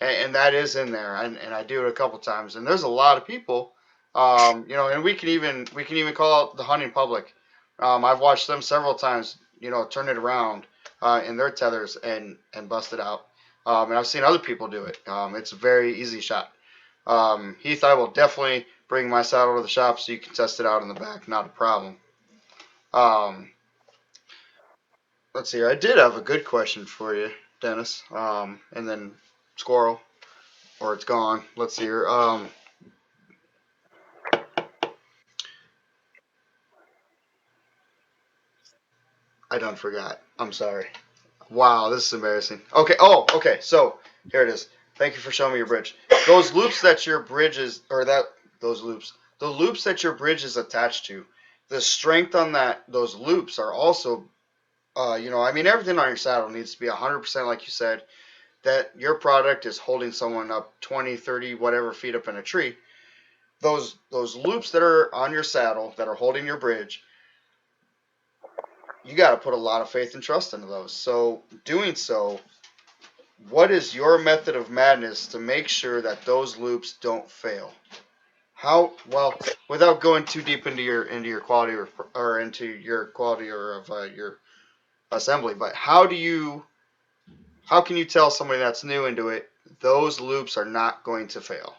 and that is in there, and I do it a couple times. And there's a lot of people, and we can even call out the hunting public. I've watched them several times, turn it around in their tethers and bust it out. And I've seen other people do it. It's a very easy shot. Heath, I will definitely bring my saddle to the shop so you can test it out in the back. Not a problem. Um, let's see here. I did have a good question for you, Dennis. And then squirrel, or it's gone. Let's see here. I done forgot. I'm sorry. Wow, this is embarrassing. Okay. Oh, okay. So here it is. Thank you for showing me your bridge. Those loops that your bridge is, or that those loops, the loops that your bridge is attached to, the strength on those loops are also, I mean, everything on your saddle needs to be 100% like you said. That your product is holding someone up 20, 30, whatever feet up in a tree. Those loops that are on your saddle that are holding your bridge, you got to put a lot of faith and trust into those. So doing so, what is your method of madness to make sure that those loops don't fail? How well, without going too deep into your quality or into your quality or of your assembly, but how can you tell somebody that's new into it those loops are not going to fail?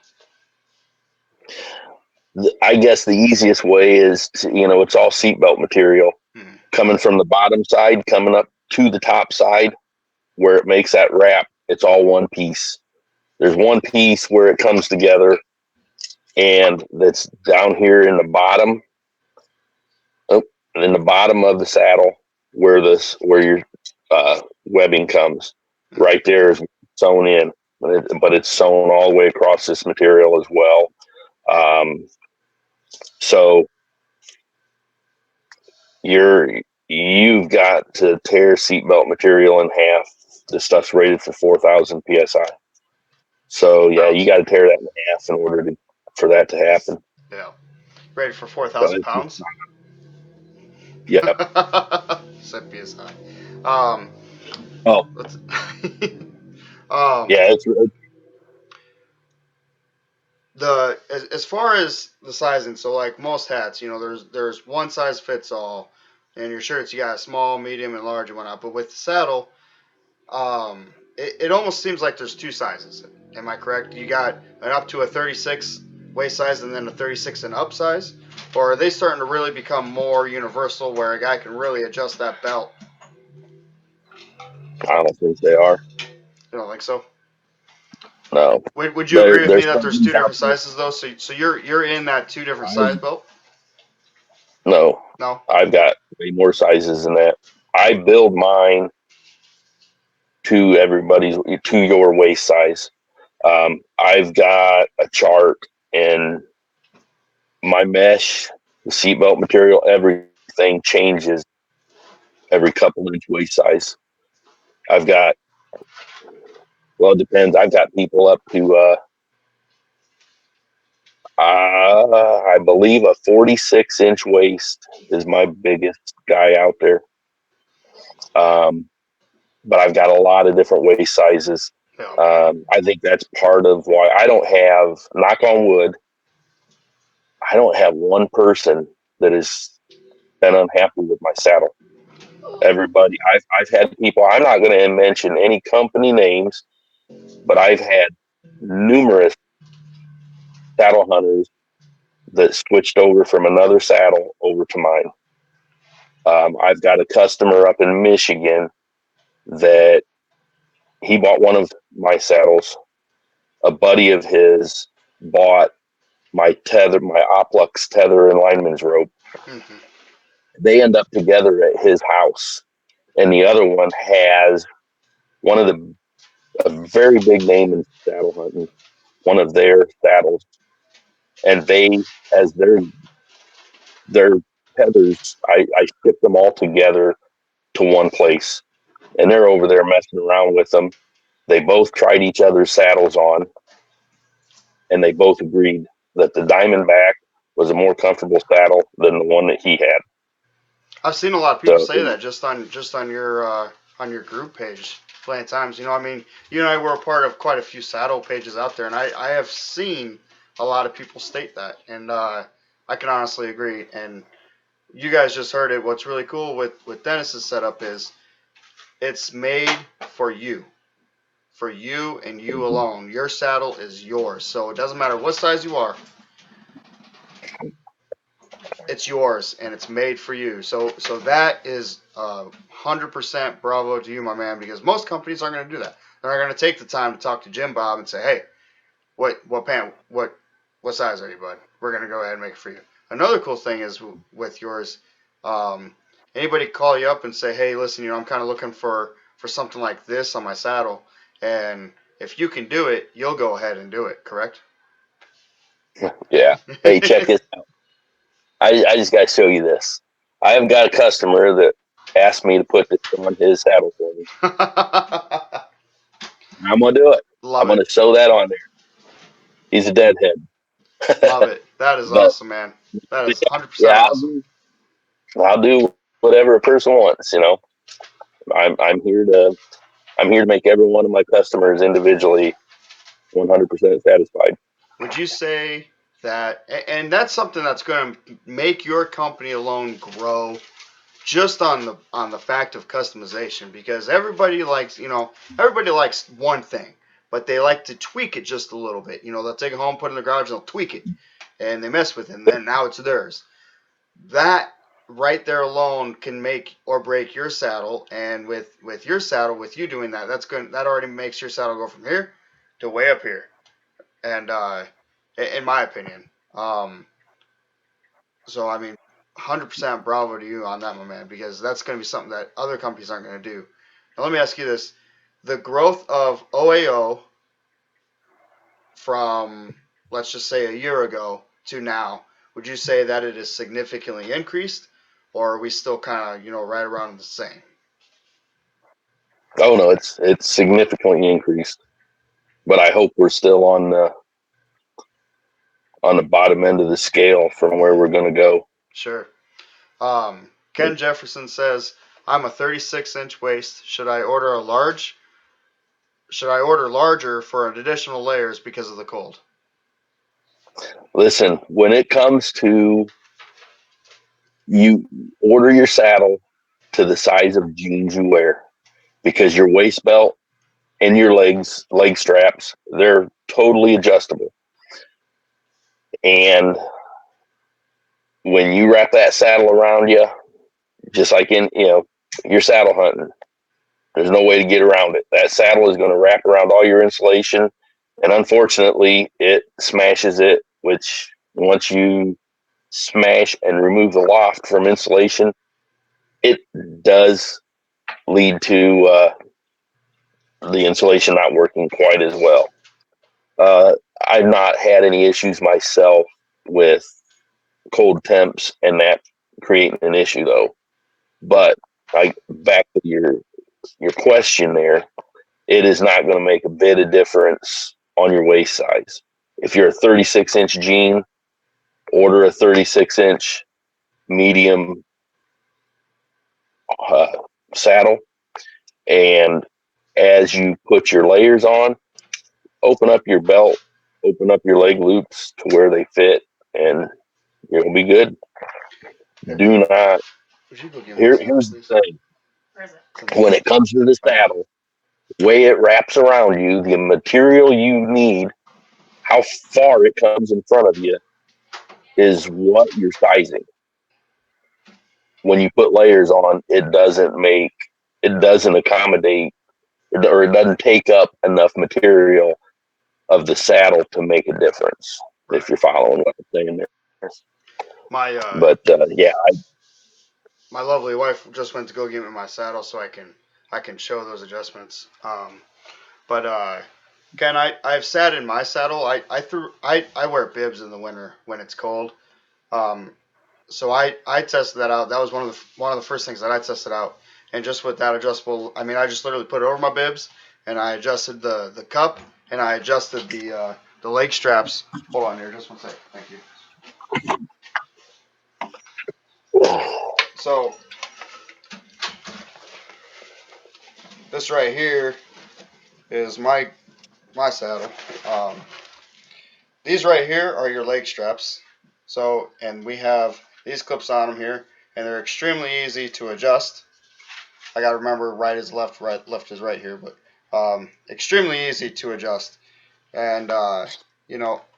I guess the easiest way is it's all seatbelt material Hmm. coming from the bottom side, coming up to the top side where it makes that wrap. It's all one piece. There's one piece where it comes together, and that's down here in the bottom, oh, in the bottom of the saddle where your webbing comes. Hmm. Right there is sewn in, but it's sewn all the way across this material as well. So you've got to tear seatbelt material in half. This stuff's rated for 4,000 psi. So yeah, you Pounds. got to tear that in half in order for that to happen. Yeah. Ready for four So thousand pounds? yep. Said PSI. Um, Oh let's. um, yeah, it's as far as the sizing, so like most hats, there's one size fits all, and your shirts you got small, medium, and large and whatnot. But with the saddle, it almost seems like there's two sizes. Am I correct? You got an up to a 36 waist size and then a 36 and up size, or are they starting to really become more universal where a guy can really adjust that belt? I don't think they are. You don't think so? No, Would you agree with me there's that there's two companies out different there. sizes though? So you're in that two different size I've, belt? no, No. I've got way more sizes than that. I build mine to your waist size. I've got a chart and my mesh, the seatbelt material, everything changes every couple inch waist size. I've got, well, it depends. I've got people up to, I believe a 46-inch waist is my biggest guy out there. Um, but I've got a lot of different waist sizes. Yeah. I think that's part of why I don't have, knock on wood, I don't have one person that has been unhappy with my saddle. Everybody, I've had people, I'm not going to mention any company names, but I've had numerous saddle hunters that switched over from another saddle over to mine. I've got a customer up in Michigan that he bought one of my saddles. A buddy of his bought my Oplux tether and lineman's rope. Mm-hmm. They end up together at his house, and the other one has one of a very big name in saddle hunting, one of their saddles, and they, as their tethers, I shipped them all together to one place, and they're over there messing around with them. They both tried each other's saddles on, and they both agreed that the Diamondback was a more comfortable saddle than the one that he had. I've seen a lot of people So, say that on your group page plenty of times. I mean, you and I were a part of quite a few saddle pages out there, and I have seen a lot of people state that, and I can honestly agree. And you guys just heard it. What's really cool with Dennis's setup is it's made for you and you alone. Your saddle is yours, so it doesn't matter what size you are. It's yours and it's made for you. So that is 100% bravo to you, my man, because most companies aren't going to do that. They're not going to take the time to talk to Jim Bob and say, hey, what size are you, bud? We're going to go ahead and make it for you. Another cool thing is with yours, um, anybody call you up and say, hey, listen, I'm kind of looking for something like this on my saddle, and if you can do it, you'll go ahead and do it, correct? yeah. Hey, check this out. I just got to show you this. I have got a customer that asked me to put this on his saddle for me. I'm going to do it. I'm Love going it. to sew that on there. He's a deadhead. Love it. That is But awesome, man. That is 100% yeah, awesome. I'll do whatever a person wants. I'm here to make every one of my customers individually 100% satisfied. Would you say that, and that's something that's going to make your company alone grow just on the fact of customization, because everybody likes one thing, but they like to tweak it just a little bit. They'll take it home, put it in the garage, and they'll tweak it, and they mess with it, and then now it's theirs. That right there alone can make or break your saddle, and with your saddle, with you doing that, that already makes your saddle go from here to way up here, and in my opinion. So I mean, 100% bravo to you on that, my man, because that's going to be something that other companies aren't going to do. Now let me ask you this: the growth of OAO from, let's just say, a year ago to now, would you say that it is significantly increased, or are we still kind of right around the same? Oh no, it's significantly increased, but I hope we're still on the bottom end of the scale from where we're going to go. Sure. Ken Jefferson says, "I'm a 36-inch waist. Should I order larger for additional layers because of the cold?" Listen, when it comes to you order your saddle to the size of jeans you wear, because your waist belt and your leg straps, they're totally adjustable. And when you wrap that saddle around you, just like you're saddle hunting, there's no way to get around it. That saddle is going to wrap around all your insulation, and unfortunately, it smashes it. Which once you smash and remove the loft from insulation, it does lead to the insulation not working quite as well. Uh, I've not had any issues myself with cold temps and that creating an issue though. But back to your question there, it is not going to make a bit of difference on your waist size. If you're a 36-inch jean, order a 36-inch medium uh, saddle, and as you put your layers on, open up your belt, open up your leg loops to where they fit, and you'll be good. Do not. Would you go give me some, Here's the please? thing: when it comes to the Okay. saddle, the way it wraps around you, the material you need, how far it comes in front of you, is what you're sizing. When you put layers on, it doesn't make it doesn't accommodate or it doesn't take up enough material of the saddle to make a difference. If Right. you're following what I'm saying there, My but yeah, my lovely wife just went to go get me my saddle so I can show those adjustments. But Ken, I've sat in my saddle. I wear bibs in the winter when it's cold. Um, so I tested that out. That was one of the first things that I tested out. And just with that adjustable, I mean, I just literally put it over my bibs and I adjusted the cup and I adjusted the leg straps. Hold on here, just one second. Thank you. So this right here is my saddle. Um, these right here are your leg straps. So and we have these clips on them here, and they're extremely easy to adjust. I got to remember right is left, right left is right here, but extremely easy to adjust. And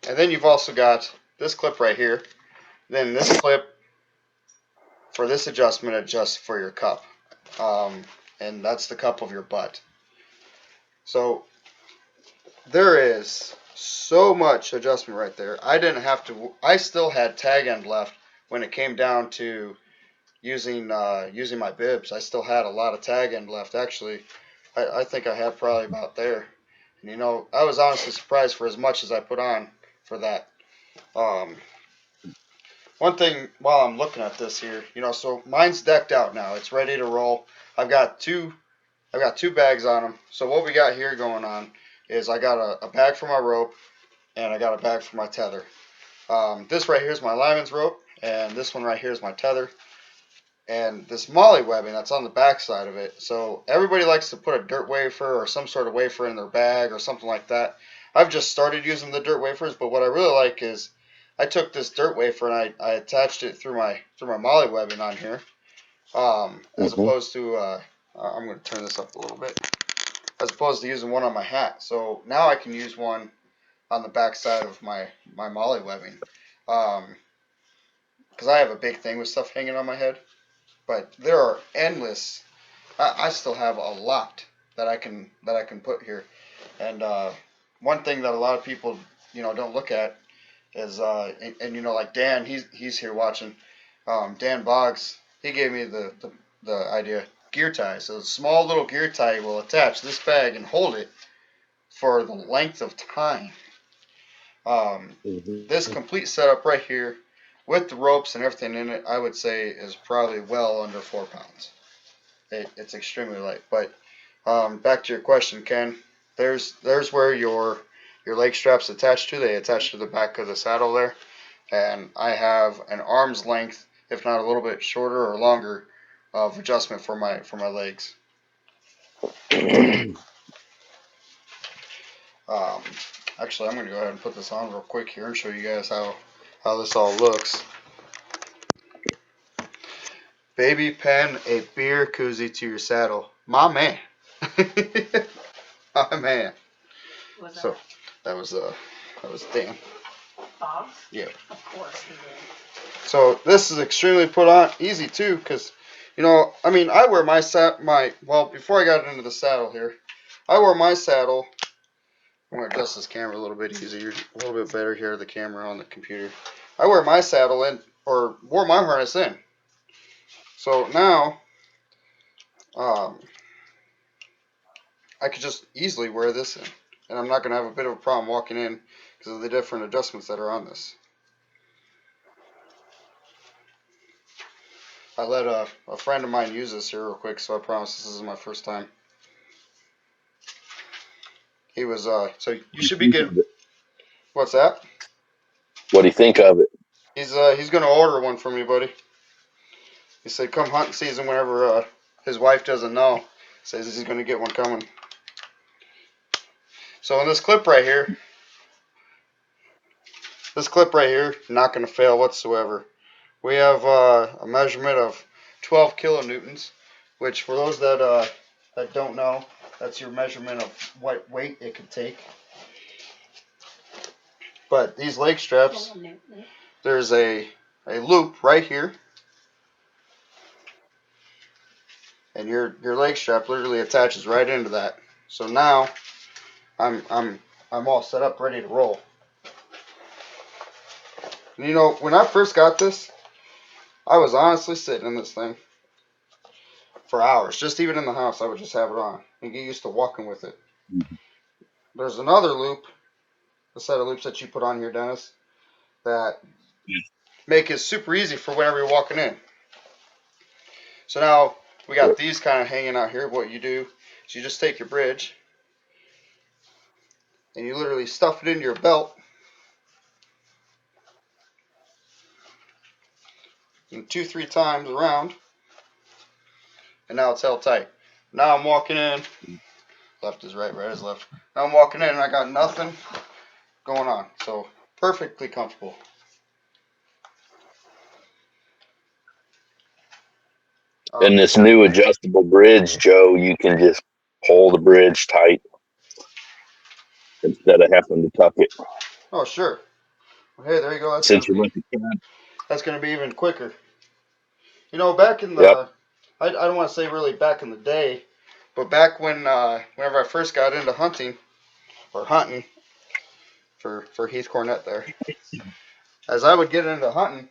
and then you've also got this clip right here. Then this clip for this adjustment adjusts for your cup, um, and that's the cup of your butt. So there is so much adjustment right there. I didn't have to. I still had tag end left when it came down to using my bibs. I still had a lot of tag end left. Actually, I think I had probably about there. And I was honestly surprised for as much as I put on for that. Um, One thing while I'm looking at this here, so mine's decked out now. It's ready to roll. I've got two. I've got two bags on them. So what we got here going on is I got a bag for my rope and I got a bag for my tether. This right here is my lineman's rope, and this one right here is my tether. And this molly webbing that's on the back side of it. So everybody likes to put a dirt wafer or some sort of wafer in their bag or something like that. I've just started using the dirt wafers, but what I really like is I took this dirt wafer and I attached it through my molly webbing on here, as hmm opposed to I'm going to turn this up a little bit, as opposed to using one on my hat. So now I can use one on the back side of my molly webbing, because I have a big thing with stuff hanging on my head. But there are endless. I still have a lot that I can put here, and one thing that a lot of people don't look at is and like Dan, he's here watching. Dan Boggs, he gave me the idea. Gear tie. So a small little gear tie will attach this bag and hold it for the length of time. Um, hmm this complete setup right here, with the ropes and everything in it, I would say is probably well under 4 pounds. It's extremely light. But back to your question, Ken. There's where your leg straps attach to. They attach to the back of the saddle there, and I have an arm's length, if not a little bit shorter or longer, of adjustment for my legs. Um, Actually, I'm gonna go ahead and put this on real quick here and show you guys how this all looks. Baby pen a beer koozie to your saddle, my man. My man. Was So that was Dan. Bob? Yeah. Of course he did. So this is extremely put on easy too, because I mean, I wear my well, before I got into the saddle here, I wore my saddle. I'm gonna adjust this camera a little bit easier, a little bit better here, the camera on the computer. I wear my saddle in, or wore my harness in. So now, um, I could just easily wear this in, and I'm not gonna have a bit of a problem walking in because of the different adjustments that are on this. I let a friend of mine use this here real quick, so I promise this is my first time. He was so you should be getting. What's that? What do you think of it? He's gonna order one for me, buddy. He said come hunting season whenever his wife doesn't know. Says he's gonna get one coming. So in this clip right here, not gonna fail whatsoever. We have a measurement of 12 kilonewtons, which for those that don't know, that's your measurement of what weight it could take. But these leg straps, there's a loop right here, and your leg strap literally attaches right into that. So now I'm all set up, ready to roll. And you know, when I first got this, I was honestly sitting in this thing for hours. Just even in the house, I would just have it on and get used to walking with it. There's another loop, a set of loops that you put on here, Dennis, that make it super easy for whenever you're walking in. So now we got these kind of hanging out here. What you do is you just take your bridge and you literally stuff it into your belt and 2, 3 times around, and now it's held tight. Now I'm walking in. Left is right, right is left. Now I'm walking in and I got nothing going on. So perfectly comfortable. And this new adjustable bridge, Joe, you can just pull the bridge tight instead of having to tuck it. Oh sure. Hey, there you go. Since you went to camp. That's gonna be even quicker. You know, back in Yep. the I don't want to say really back in the day, but back when whenever I first got into hunting for Heath Cornett there, as I would get into hunting,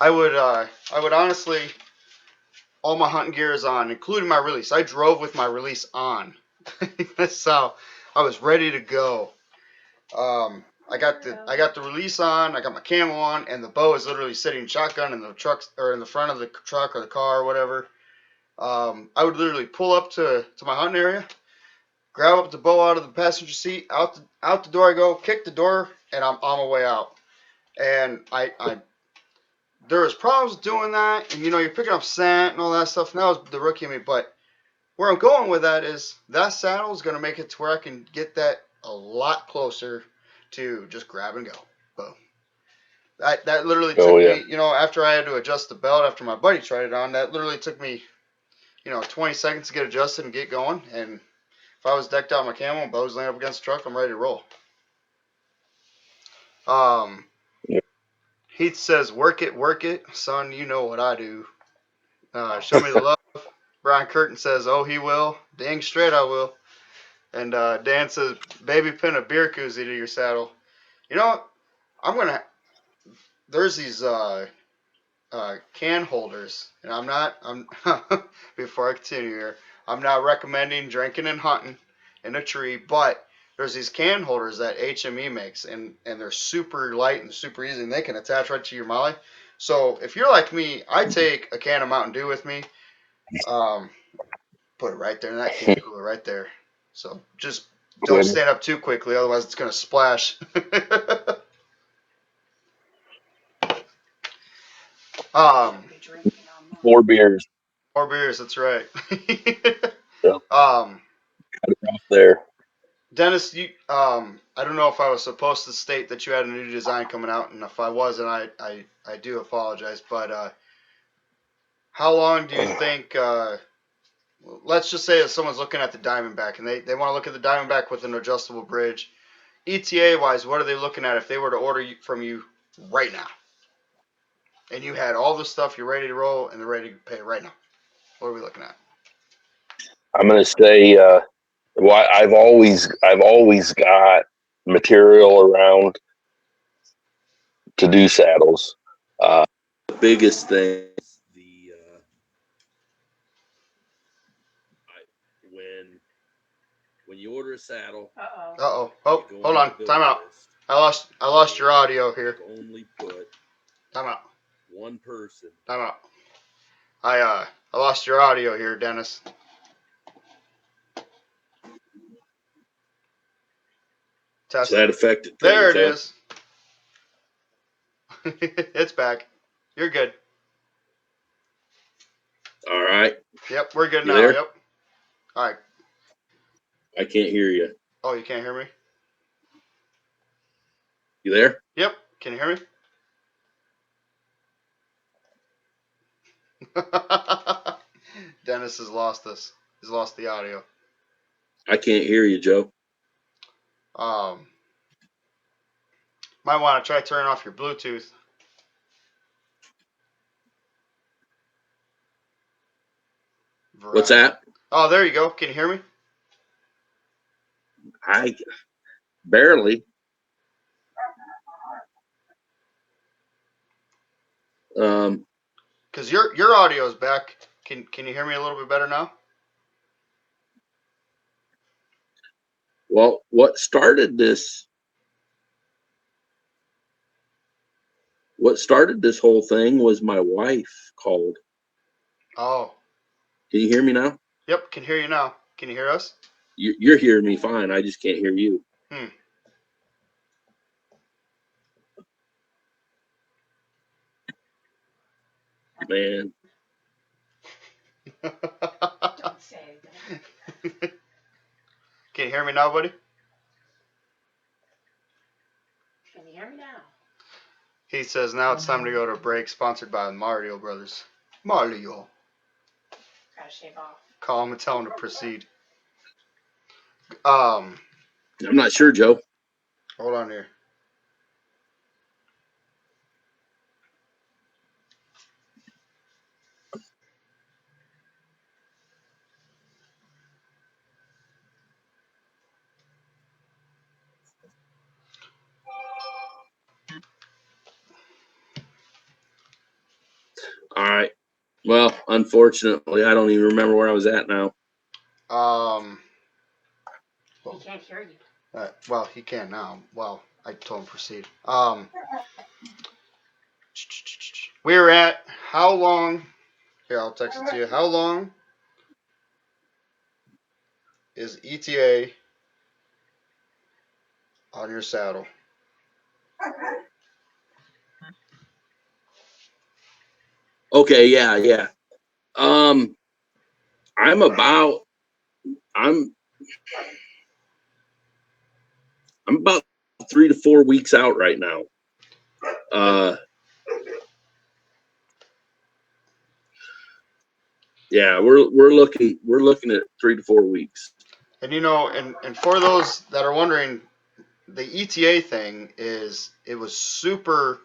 I would honestly all my hunting gear is on, including my release. I drove with my release on. That's how I was ready to go. I got the release on. I got my camo on, and the bow is literally sitting shotgun in the truck or in the front of the truck or the car or whatever. I would literally pull up to my hunting area, grab up the bow out of the passenger seat, out the door I go, kick the door, and I'm on my way out. And I there was problems doing that, and you know you're picking up scent and all that stuff. And that was the rookie in me, but where I'm going with that is that saddle is going to make it to where I can get that a lot closer to just grab and go. Boom. That literally Oh, took yeah. me, you know, after I had to adjust the belt after my buddy tried it on, that literally took me, you know, 20 seconds to get adjusted and get going. And if I was decked out in my camo and bows laying up against the truck, I'm ready to roll. Um, Yeah. Heath says, work it, son. You know what I do. Show me the love. Brian Curtin says, oh, he will. Dang straight I will. And Dan says, baby, pin a beer koozie to your saddle. You know what? I'm going to, there's these can holders, and I'm before I continue here, I'm not recommending drinking and hunting in a tree, but there's these can holders that HME makes, and they're super light and super easy, and they can attach right to your molly. So if you're like me, I take a can of Mountain Dew with me, um, put it right there in that can cooler right there. So just don't stand up too quickly, otherwise it's gonna splash. um, 4 beers. More beers, that's right. Yeah. um, Cut it off there. Dennis, you I don't know if I was supposed to state that you had a new design coming out, and if I wasn't, I do apologize. But how long do you think? Let's just say that someone's looking at the Diamondback, and they want to look at the Diamondback with an adjustable bridge. ETA wise, what are they looking at if they were to order from you right now, and you had all the stuff, you're ready to roll, and they're ready to pay right now? What are we looking at? I'm going to say, well, I've always got material around to do saddles. The biggest thing is when you order a saddle. Uh-oh. Oh, hold on. Time out. I lost your audio here. Only put Time out. one person. Time out. I lost your audio here, Dennis. To Test. that effect. There it is. It's back. You're good. All right. Yep, we're good You now. there? Yep. All right. I can't hear you. Oh, you can't hear me? You there? Yep. Can you hear me? Dennis has lost us. He's lost the audio. I can't hear you, Joe. Um, might want to try turning off your Bluetooth. What's that? Oh, there you go. Can you hear me? I barely. Because your audio is back. Can you hear me a little bit better now? Well, what started this? What started this whole thing was my wife called. Oh, Can you hear me now? yep. Can hear you now. Can you hear us? You're hearing me fine. I just can't hear you. Hmm. Man, Don't say anything. Can you hear me now, buddy? Can you hear me now? He says now it's time to go to a break, sponsored by Mario Brothers. Mario. Gotta shave off. Call him and tell him to proceed. Um, I'm not sure, Joe. hold on here. All right. Well, unfortunately, I don't even remember where I was at now. Um, He can't hear you. well, he can now. Well, I told him proceed. We were at how long? Here, I'll text it to you. How long is ETA on your saddle? Okay, yeah. Um, I'm about I'm I'm about 3 to 4 weeks out right now. And Yeah, we're looking at 3 to 4 weeks. and for those that are wondering, the ETA thing is it was super,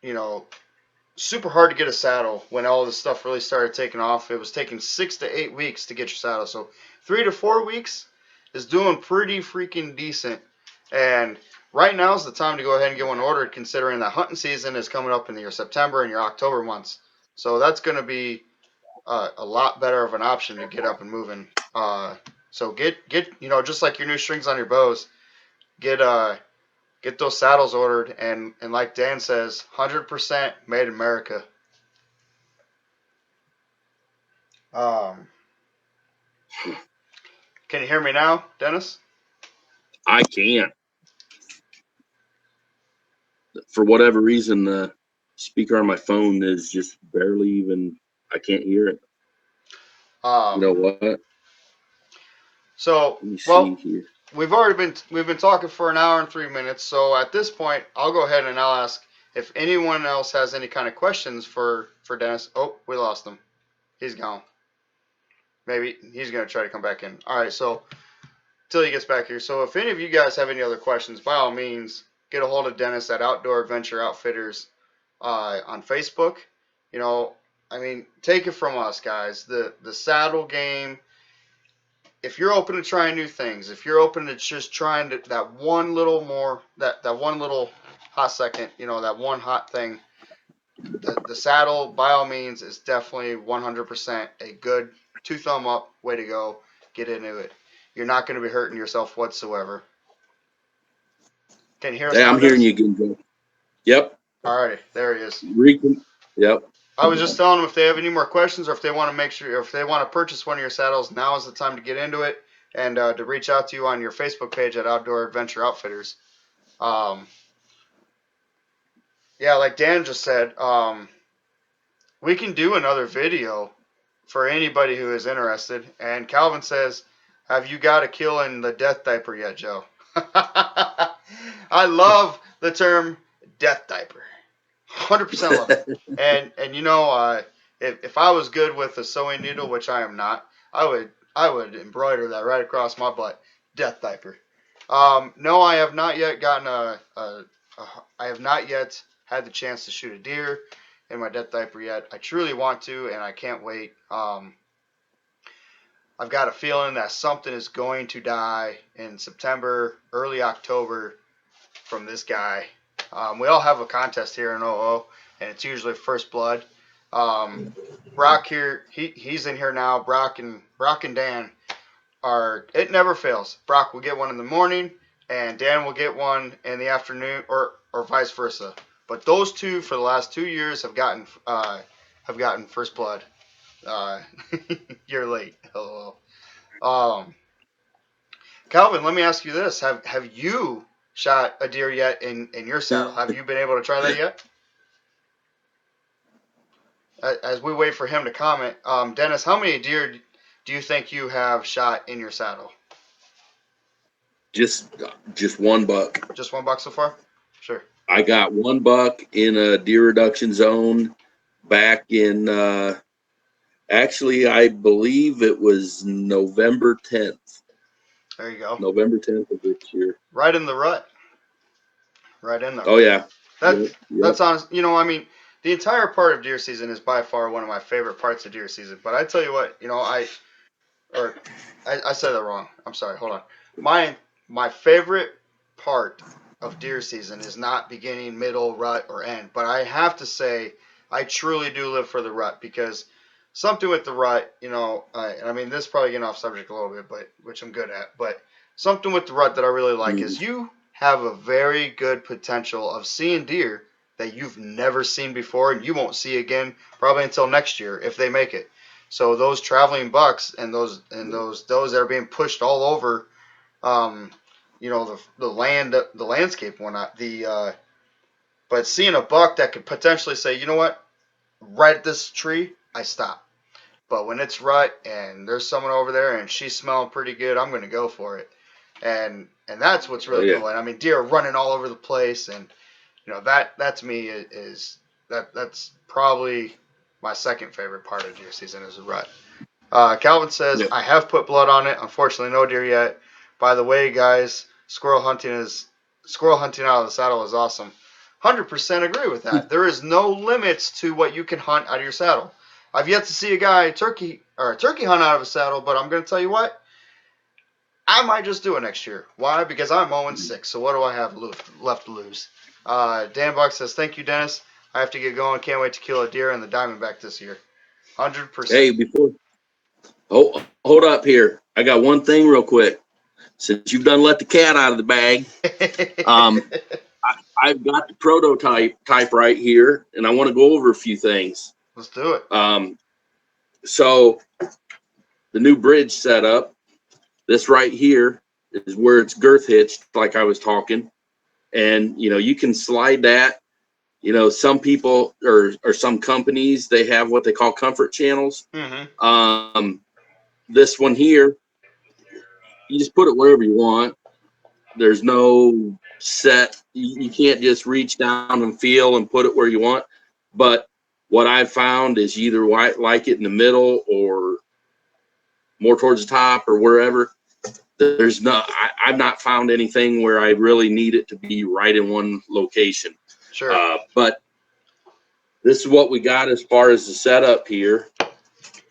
you know, super hard to get a saddle when all this stuff really started taking off. It was taking 6 to 8 weeks to get your saddle. So 3 to 4 weeks is doing pretty freaking decent. And right now is the time to go ahead and get one ordered, considering that hunting season is coming up in your September and your October months. So that's going to be a lot better of an option to get up and moving. So get just like your new strings on your bows, get get those saddles ordered, and like Dan says, 100% made in America. Um, can you hear me now, Dennis? I can't. For whatever reason, the speaker on my phone is just barely even. I can't hear it. You know Um, what? Let so me see well, here. we've been talking for an hour and 3 minutes. So at this point, I'll go ahead and I'll ask if anyone else has any kind of questions for Dennis. Oh, we lost him. He's gone. Maybe he's gonna try to come back in. All right, so till he gets back here. So if any of you guys have any other questions, by all means, get a hold of Dennis at Outdoor Adventure Outfitters on Facebook. You know, I mean, take it from us, guys. The saddle game. If you're open to trying new things, if you're open to just trying that one little more, that one little hot second, that one hot thing, the saddle, by all means, is definitely 100% a good two thumb up way to go. Get into it. You're not going to be hurting yourself whatsoever. Can you hear us Hey, now, I'm hearing Dennis? you again, Joe. Yep. Alrighty, there he is. Yep. I was just telling them if they have any more questions or if they want to make sure, or if they want to purchase one of your saddles, now is the time to get into it and to reach out to you on your Facebook page at Outdoor Adventure Outfitters. Um, yeah, like Dan just said, we can do another video for anybody who is interested. And Calvin says, have you got a kill in the death diaper yet, Joe? I love the term death diaper. 100% love it. And if I was good with a sewing needle, which I am not, I would embroider that right across my butt. Death diaper. No, I have not yet gotten I have not yet had the chance to shoot a deer. in my death diaper yet. I truly want to, and I can't wait. I've got a feeling that something is going to die in September, early October from this guy. We all have a contest here in OO, and it's usually first blood. Brock here, he's in here now. Brock and Dan are. It never fails. Brock will get one in the morning, and Dan will get one in the afternoon, or vice versa. But those two for the last 2 years have gotten first blood. Uh, you're late. Hello. Um, Calvin, let me ask you this: Have you shot a deer yet in your saddle? Have you been able to try that yet? As we wait for him to comment, Dennis, how many deer do you think you have shot in your saddle? Just one buck. Just one buck so far? Sure. I got one buck in a deer reduction zone back in actually I believe it was November 10th. There you go. November 10th of this year. Right in the rut. Right in there. Oh yeah. That Yep. that's honest. I mean, the entire part of deer season is by far one of my favorite parts of deer season. But I tell you what, I said that wrong. I'm sorry. Hold on. My favorite part of deer season is not beginning, middle, rut, or end. But I have to say, I truly do live for the rut because something with the rut, and I mean, this is probably getting off subject a little bit, but which I'm good at. But something with the rut that I really like is you have a very good potential of seeing deer that you've never seen before and you won't see again probably until next year if they make it. So those traveling bucks and those that are being pushed all over, the landscape and whatnot. But seeing a buck that could potentially say, you know what, right at this tree, I stop. But when it's rut and there's someone over there and she's smelling pretty good, I'm going to go for it. And that's what's Oh really yeah. cool. And I mean, deer are running all over the place, and that to me that's probably my second favorite part of deer season is the rut. Calvin says, Yep. I have put blood on it. Unfortunately, no deer yet. By the way, guys, squirrel hunting out of the saddle is awesome. 100% agree with that. There is no limits to what you can hunt out of your saddle. I've yet to see a guy turkey hunt out of a saddle, but I'm going to tell you what, I might just do it next year. Why? Because I'm 0-6. So what do I have left to lose? Dan Buck says, thank you, Dennis. I have to get going. Can't wait to kill a deer in the Diamondback this year. 100%. Hey, hold up here. I got one thing real quick. Since you've done let the cat out of the bag, I've got the prototype right here, and I want to go over a few things. Let's do it. So the new bridge setup, this right here is where it's girth hitched, like I was talking, and you can slide that. Some people or some companies, they have what they call comfort channels. Mm-hmm. This one here, you just put it wherever you want. There's no set. You can't just reach down and feel and put it where you want. But what I've found is you either like it in the middle or more towards the top or wherever. I've not found anything where I really need it to be right in one location. Sure. But this is what we got as far as the setup here.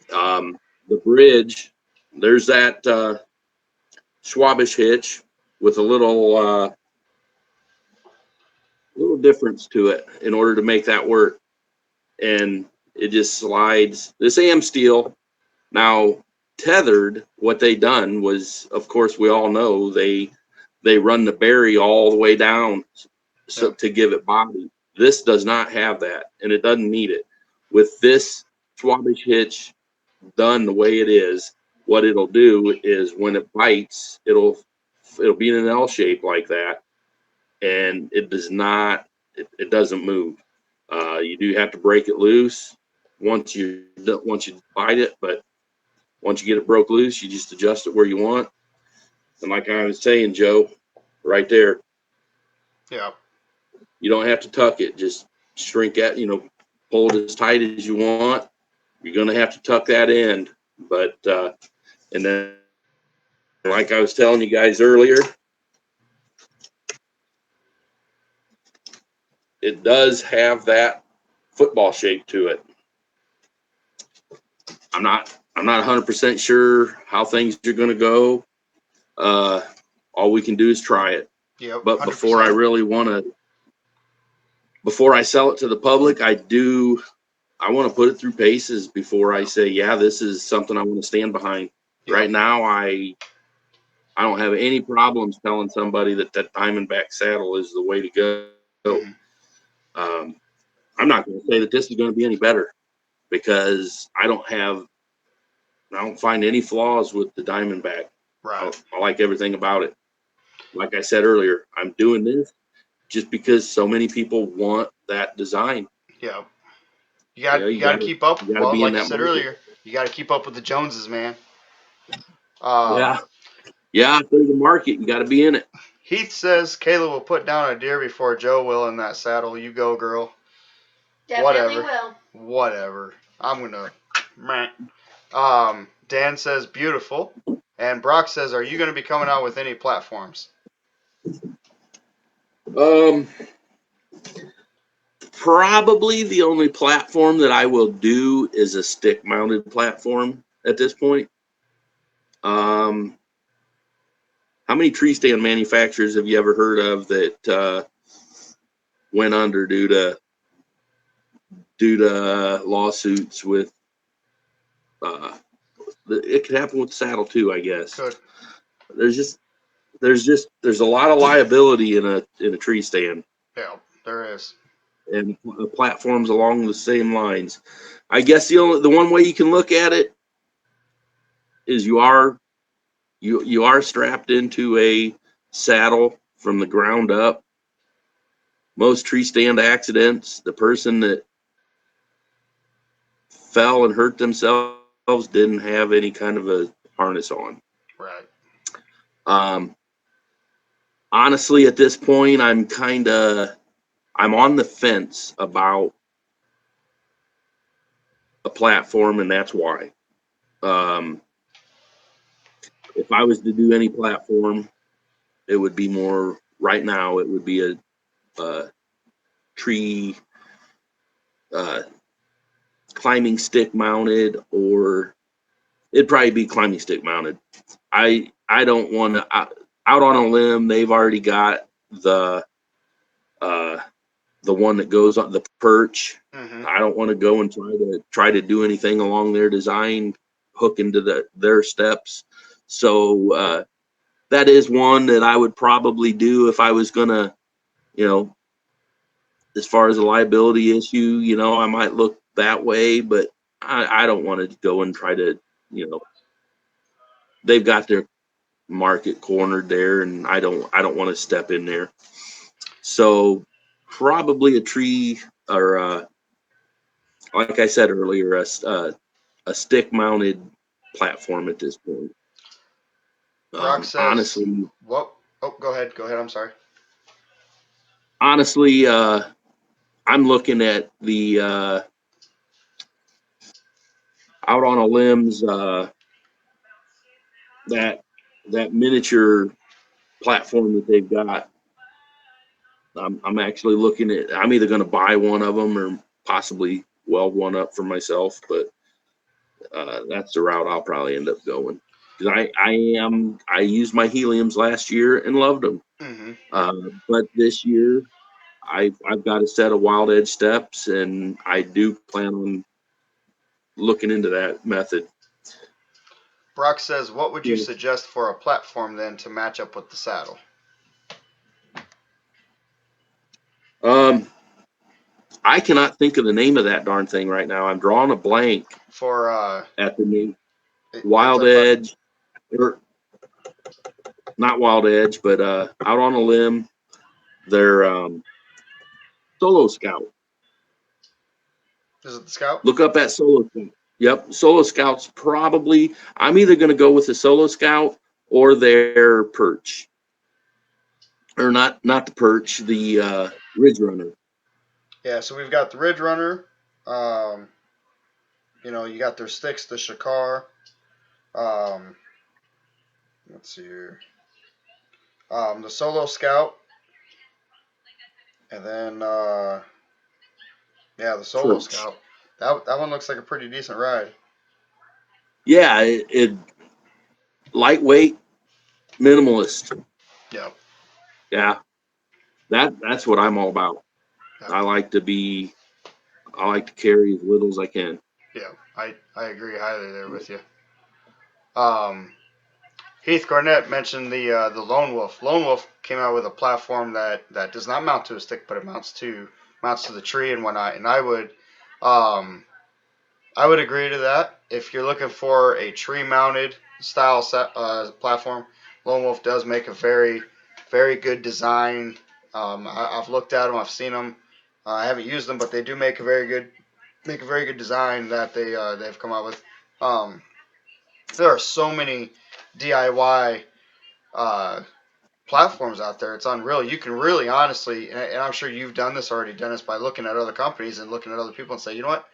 The bridge, there's that Schwabish hitch with a little difference to it in order to make that work. And it just slides. This AM steel, now tethered, what they done was, of course, we all know they run the berry all the way down to give it body. This does not have that, and it doesn't need it. With this Schwabish hitch done the way it is, what it'll do is when it bites, it'll be in an L shape like that, and it doesn't move. You do have to break it loose once you bite it, but once you get it broke loose, you just adjust it where you want. And like I was saying, Joe, right there, Yeah. you don't have to tuck it. Just shrink it, pull it as tight as you want. You're going to have to tuck that end. But, and then, like I was telling you guys earlier, it does have that football shape to it. I'm not 100% sure how things are going to go. All we can do is try it. Yep. But 100%. before I sell it to the public, I want to put it through paces before I say, yeah, this is something I want to stand behind. Yep. Right now, I don't have any problems telling somebody that Diamondback saddle is the way to go. Mm-hmm. I'm not going to say that this is going to be any better because I don't find any flaws with the Diamondback. Right. I like everything about it. Like I said earlier, I'm doing this just because so many people want that design. Yep. You You got to keep up. You got to Well, be in like you that said market. earlier, you got to keep up with the Joneses, man. Yeah, if there's a market, you got to be in it. Heath says Kayla will put down a deer before Joe will in that saddle. You go, girl. Definitely Whatever. will. Whatever. I'm gonna. Meh. Dan says beautiful, and Brock says, "Are you gonna be coming out with any platforms?" Probably the only platform that I will do is a stick-mounted platform at this point. How many tree stand manufacturers have you ever heard of that went under due to lawsuits with? It could happen with the saddle too, I guess. Good. There's a lot of liability in a tree stand, Yeah, there is. and platforms along the same lines. I guess the one way you can look at it is you are strapped into a saddle from the ground up. Most tree stand accidents, the person that fell and hurt themselves didn't have any kind of a harness on. Right. Honestly, at this point, I'm on the fence about a platform, and that's why. If I was to do any platform, it would be more right now. It would be a tree climbing stick mounted, or it'd probably be climbing stick mounted. I don't want to out on a limb. They've already got the one that goes on the perch. Mm-hmm. I don't want to go and try to do anything along their design, hook into their steps. So that is one that I would probably do if I was gonna, as far as a liability issue, I might look that way, but I don't want to go and try to, they've got their market cornered there, and I don't want to step in there. So probably a tree, or like I said earlier, a stick mounted platform at this point. Brock says, honestly, "What? Oh, go ahead. Go ahead. I'm sorry." honestly, I'm looking at the out on a limbs that miniature platform that they've got. I'm actually looking at. I'm either going to buy one of them or possibly weld one up for myself, but that's the route I'll probably end up going. Because I used my heliums last year and loved them, Mm-hmm. but this year I've got a set of wild edge steps, and I do plan on looking into that method. Brock says, "What would you Yeah. suggest for a platform then to match up with the saddle?" Um, I cannot think of the name of that darn thing right now. I'm drawing a blank For at the name. it's Wild Edge, or not Wild Edge, but out on a limb, they're Solo Scout. Is it the Scout? Look up at Solo Scout. Yep, Solo Scout's probably. I'm either going to go with the Solo Scout or their perch, or not the perch, the Ridge Runner. Yeah. So we've got the Ridge Runner. Um, you got their sticks, the Shakar. Um, let's see here. The Solo Scout, and then Yeah, the Solo perch. Scout. That one looks like a pretty decent ride. Yeah, it lightweight, minimalist. Yeah. Yeah, that's what I'm all about. Yeah. I like to carry as little as I can. Yeah. I agree highly there with you. Um, Heath Garnett mentioned the Lone Wolf. Lone Wolf came out with a platform that does not mount to a stick, but it mounts to the tree and whatnot. And um, I would agree to that. If you're looking for a tree mounted style platform, Lone Wolf does make a very good design. I've looked at them, I've seen them. I haven't used them, but they do make a very good design that they've come out with. Um, there are so many DIY uh, platforms out there. It's unreal. You can really honestly, and I'm sure you've done this already, Dennis, by looking at other companies and looking at other people and say, you know what,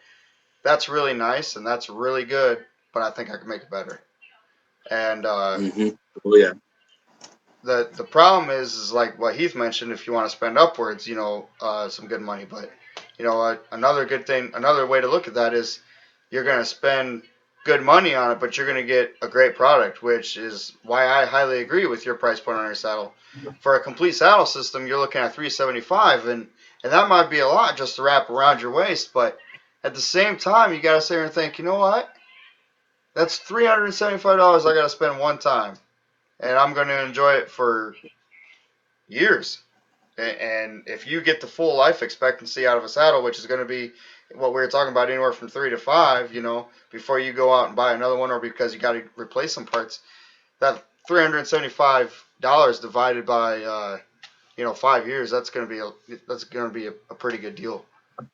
that's really nice and that's really good, but I think I can make it better. And Mm-hmm. Oh yeah. the problem is like what Heath mentioned. If you want to spend upwards, some good money, but another good thing, another way to look at that is you're going to spend good money on it, but you're going to get a great product, which is why I highly agree with your price point on your saddle. For a complete saddle system, you're looking at $375, and that might be a lot just to wrap around your waist, but at the same time, you got to sit here and think, you know what? That's $375 I got to spend one time, and I'm going to enjoy it for years. And if you get the full life expectancy out of a saddle, which is going to be what we were talking about, anywhere from 3 to 5, before you go out and buy another one, or because you got to replace some parts, that $375 divided by 5 years, that's going to be a pretty good deal.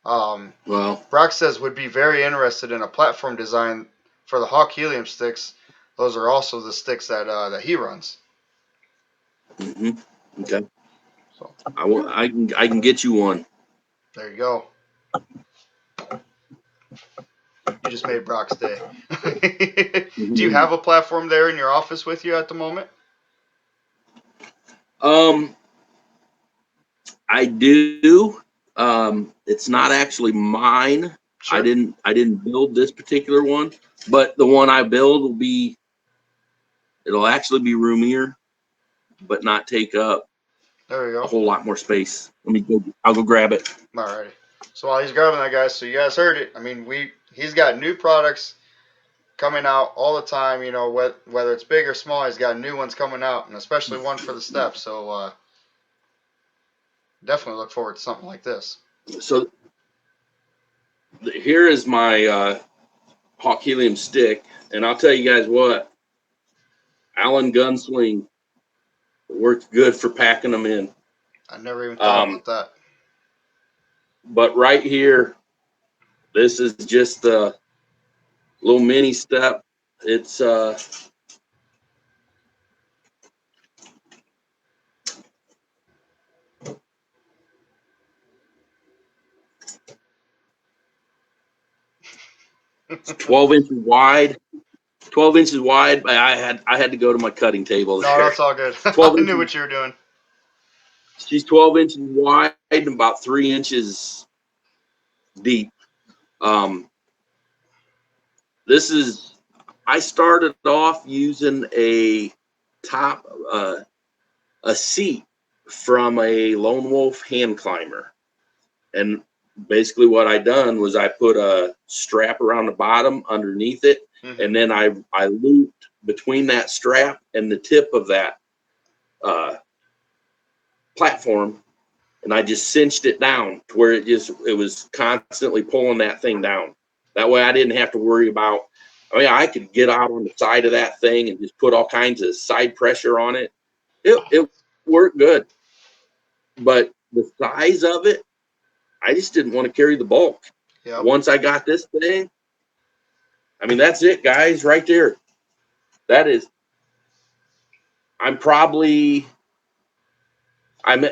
Well, Brock says would be very interested in a platform design for the Hawk Helium sticks. Those are also the sticks that he runs. mm-hmm. Okay. So I can get you one. there you go. You just made Brock's day. Do you have a platform there in your office with you at the moment? Um, I do. It's not actually mine. I Sure. didn't build this particular one, but the one I build it'll actually be roomier, but not take up There we a go. whole lot more space. I'll go grab it. Alrighty. So while he's grabbing that, guys, so you guys heard it. I mean, he's got new products coming out all the time. Whether it's big or small, he's got new ones coming out, and especially one for the steps. So definitely look forward to something like this. So here is my Hawk Helium stick, and I'll tell you guys what, Allen Gunsling works good for packing them in. I never even thought about that. But right here, this is just a little mini step. It's 12 inches wide. 12 inches wide. I had to go to my cutting table No, there. that's all good. 12 I knew inches. what you were doing. She's 12 inches wide and about 3 inches deep. This is. I started off using a seat from a Lone Wolf hand climber, and basically what I done was I put a strap around the bottom underneath it, and then I looped between that strap and the tip of that platform, and I just cinched it down to where it was constantly pulling that thing down. That way I didn't have to worry about. I mean, I could get out on the side of that thing and just put all kinds of side pressure on it. It worked good, but the size of it, I just didn't want to carry the bulk. Yep. Once I got this thing, I mean, that's it, guys, right there. That is, I'm probably, I'm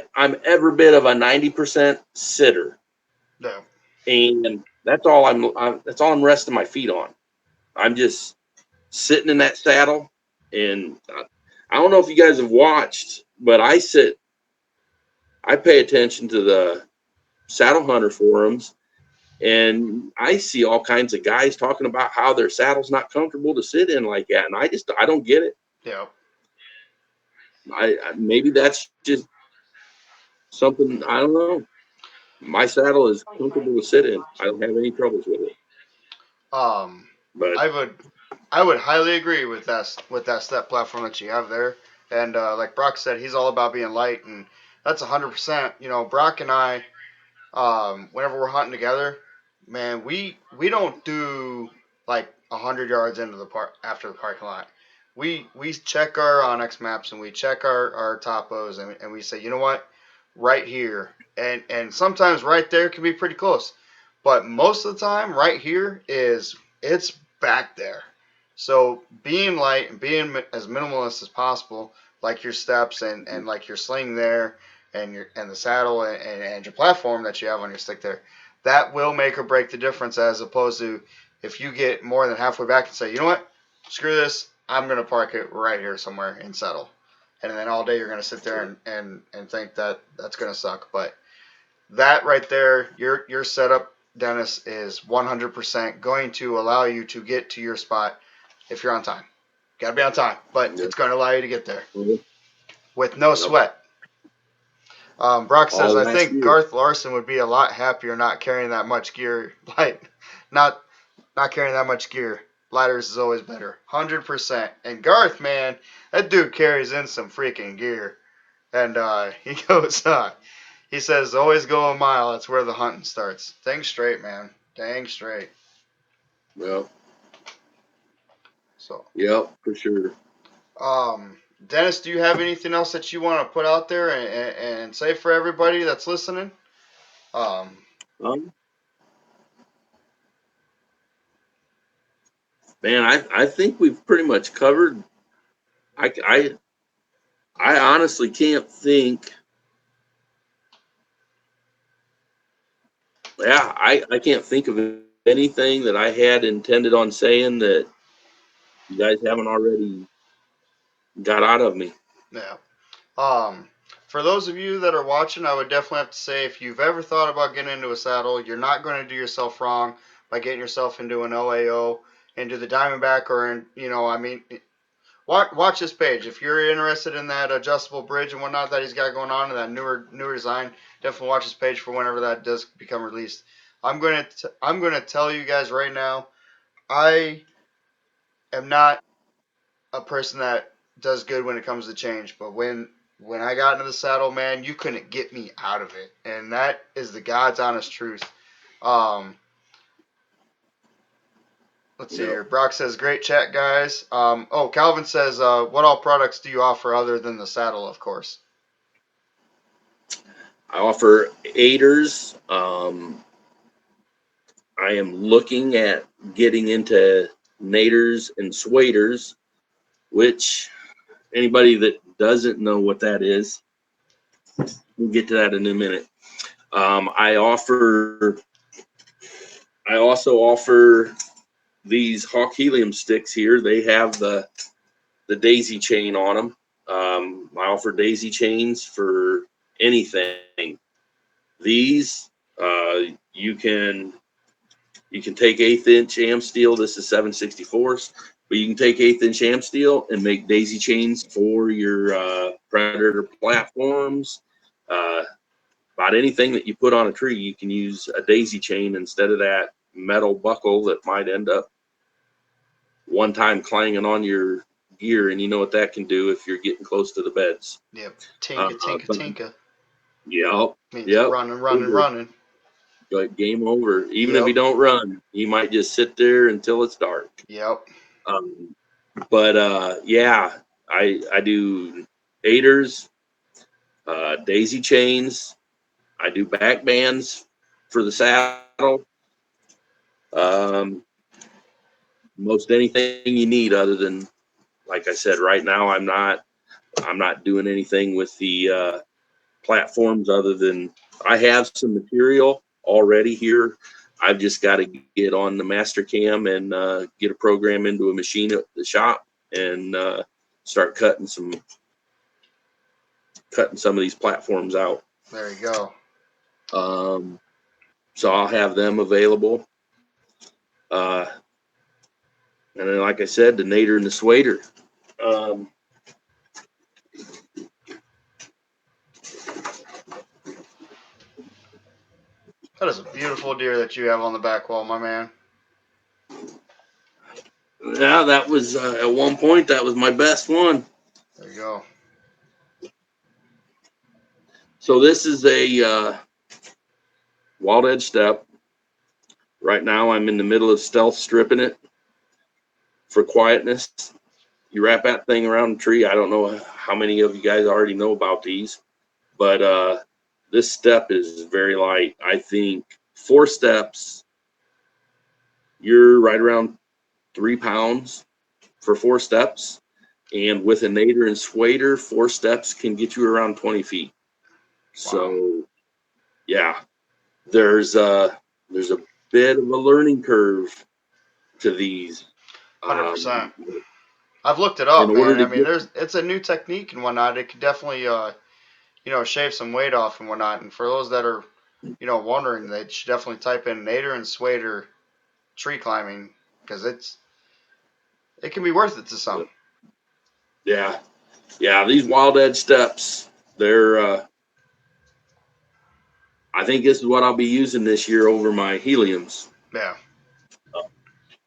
every bit of a 90% sitter, Yeah. and that's all I'm resting my feet on. I'm just sitting in that saddle, and I don't know if you guys have watched, but I pay attention to the saddle hunter forums, And I see all kinds of guys talking about how their saddle's not comfortable to sit in like that, and I don't get it. Yeah. Maybe that's just something, I don't know. My saddle is comfortable to sit in. I don't have any troubles with it. Um, But I would highly agree with that step platform that you have there. And like Brock said, he's all about being light, and that's 100%. You know, Brock and I, whenever we're hunting together, man, we don't do like 100 yards into the park after the parking lot. We check our Onyx maps and we check our topos, and we say, you know what, right here, and sometimes right there can be pretty close, but most of the time right here it's back there. So being light and being as minimalist as possible, like your steps and like your sling there, and the saddle and your platform that you have on your stick there, that will make or break the difference, as opposed to if you get more than halfway back and say, you know what, screw this, I'm gonna park it right here somewhere and settle, and then all day you're gonna sit there and think that that's gonna suck. But that right there, your setup, Dennis, is 100% going to allow you to get to your spot if you're on time. Gotta be on time, but yeah, it's gonna allow you to get there well, with no yep, sweat. Brock says, all I last think year. Garth Larson would be a lot happier not carrying that much gear. Like, not not carrying that much gear. Lighters is always better. 100%. And Garth, man, that dude carries in some freaking gear. And he goes, he says, always go a mile. That's where the hunting starts. Dang straight, man. Dang straight. Well, So, yep, for sure. Dennis, do you have anything else that you want to put out there and say for everybody that's listening? Um, Um, Man, I think we've pretty much covered. I, I, I honestly can't think. Yeah, I can't think of anything that I had intended on saying that you guys haven't already got out of me. yeah. Um, for those of you that are watching, I would definitely have to say, if you've ever thought about getting into a saddle, you're not going to do yourself wrong by getting yourself into an OAO, into the Diamondback, or in, I mean, watch this page. If you're interested in that adjustable bridge and whatnot that he's got going on, and that newer design, definitely watch this page for whenever that does become released. I'm gonna tell you guys right now, I am not a person that does good when it comes to change, but when I got into the saddle, man, you couldn't get me out of it, and that is the God's honest truth. Um, let's see Yep. here. Brock says, "Great chat, guys." Calvin says, "What all products do you offer other than the saddle, of course?" I offer aiders. I am looking at getting into naders and swaders, which anybody that doesn't know what that is, we'll get to that in a minute. I also offer these Hawk Helium sticks here. They have the daisy chain on them. I offer daisy chains for anything. These you can take 1/8 inch am steel. This is 7/64, but you can take 1/8 inch am steel and make daisy chains for your predator platforms. Uh, about anything that you put on a tree, you can use a daisy chain instead of that metal buckle that might end up one time clanging on your gear, and you know what that can do if you're getting close to the beds. Yep. Uh, Tinka, tinka, but tinka yep, means yep, running, running, over. running. Like game over. Even if you Yep. don't run, you might just sit there until it's dark. Yep. Um, but yeah, I do aiders, daisy chains. I do back bands for the saddle. Um, most anything you need, other than, like I said, right now I'm not doing anything with the platforms, other than I have some material already here. I've just got to get on the master cam and get a program into a machine at the shop and start cutting some of these platforms out. There you go. Um, So I'll have them available. And then, like I said, the nader and the swader. That is a beautiful deer that you have on the back wall, my man. Yeah, that was at one point, that was my best one. There you go. So this is a wild edge step. Right now I'm in the middle of stealth stripping it for quietness. You wrap that thing around the tree. I don't know how many of you guys already know about these, but this step is very light. I think 4 steps, you're right around 3 pounds for 4 steps. And with a nader and swader, 4 steps can get you around 20 feet. So yeah, there's a bit of a learning curve to these. 100%. I've looked it up, In order man. to I mean, get, it's a new technique and whatnot. It could definitely, shave some weight off and whatnot. And for those that are, wondering, they should definitely type in nader and swader tree climbing because it can be worth it to some. yeah, these wild edge steps, they're I think this is what I'll be using this year over my heliums. Yeah.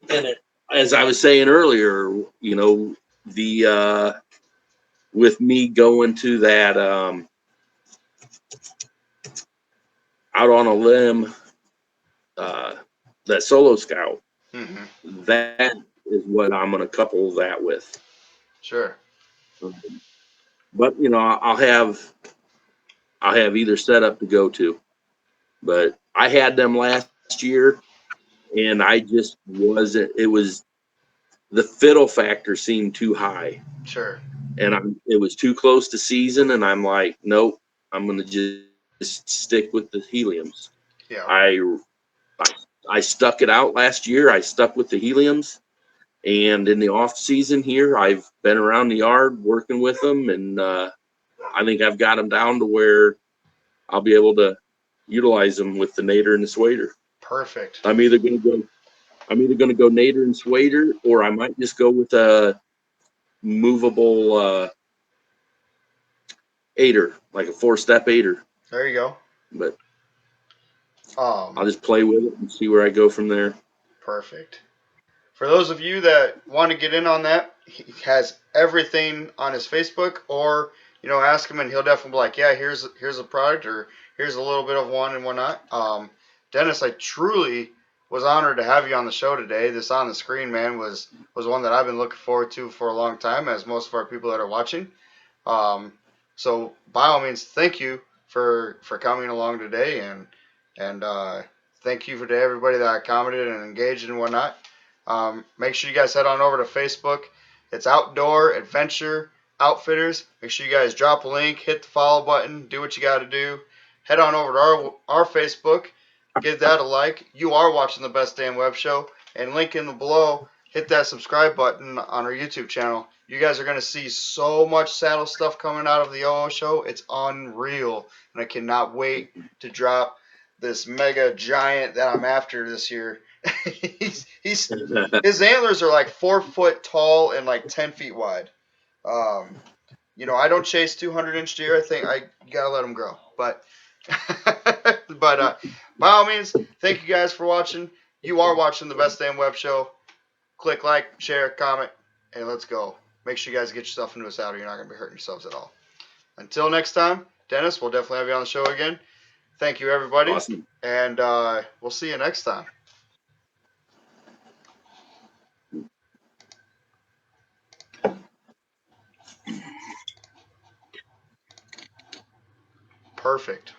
And as I was saying earlier, the with me going to that out on a limb, that solo scout, Mm-hmm. that is what I'm going to couple that with. Sure. But I'll have either setup to go to. But I had them last year, and I just wasn't. It was the fiddle factor seemed too high. Sure. And it was too close to season, and I'm like, nope, I'm gonna just stick with the heliums. Yeah. I stuck it out last year. I stuck with the heliums, and in the off season here, I've been around the yard working with them, and I think I've got them down to where I'll be able to utilize them with the nader and the swader. Perfect. I'm either gonna go nader and swader, or I might just go with a movable aider, like a 4-step aider. There you go. But I'll just play with it and see where I go from there. Perfect. For those of you that want to get in on that, he has everything on his Facebook, or ask him and he'll definitely be like, yeah, here's a product, or here's a little bit of one and whatnot. Dennis, I truly was honored to have you on the show today. This on the screen, man, was one that I've been looking forward to for a long time, as most of our people that are watching. So by all means, thank you for coming along today, and thank you to everybody that commented and engaged and whatnot. Make sure you guys head on over to Facebook. It's Outdoor Adventure Outfitters. Make sure you guys drop a link, hit the follow button, do what you got to do. Head on over to our Facebook, give that a like. You are watching the Best Damn Web Show, and link in the below. Hit that subscribe button on our YouTube channel. You guys are going to see so much saddle stuff coming out of the OO show. It's unreal, and I cannot wait to drop this mega giant that I'm after this year. His antlers are like 4 foot tall and like 10 feet wide. I don't chase 200-inch deer. I think you gotta let them grow. But by all means, thank you guys for watching. You are watching the Best Damn Web Show. Click like, share, comment, and let's go. Make sure you guys get yourself into a saddle. You're not gonna be hurting yourselves at all. Until next time, Dennis, we'll definitely have you on the show again. Thank you, everybody. Awesome. And we'll see you next time. Perfect.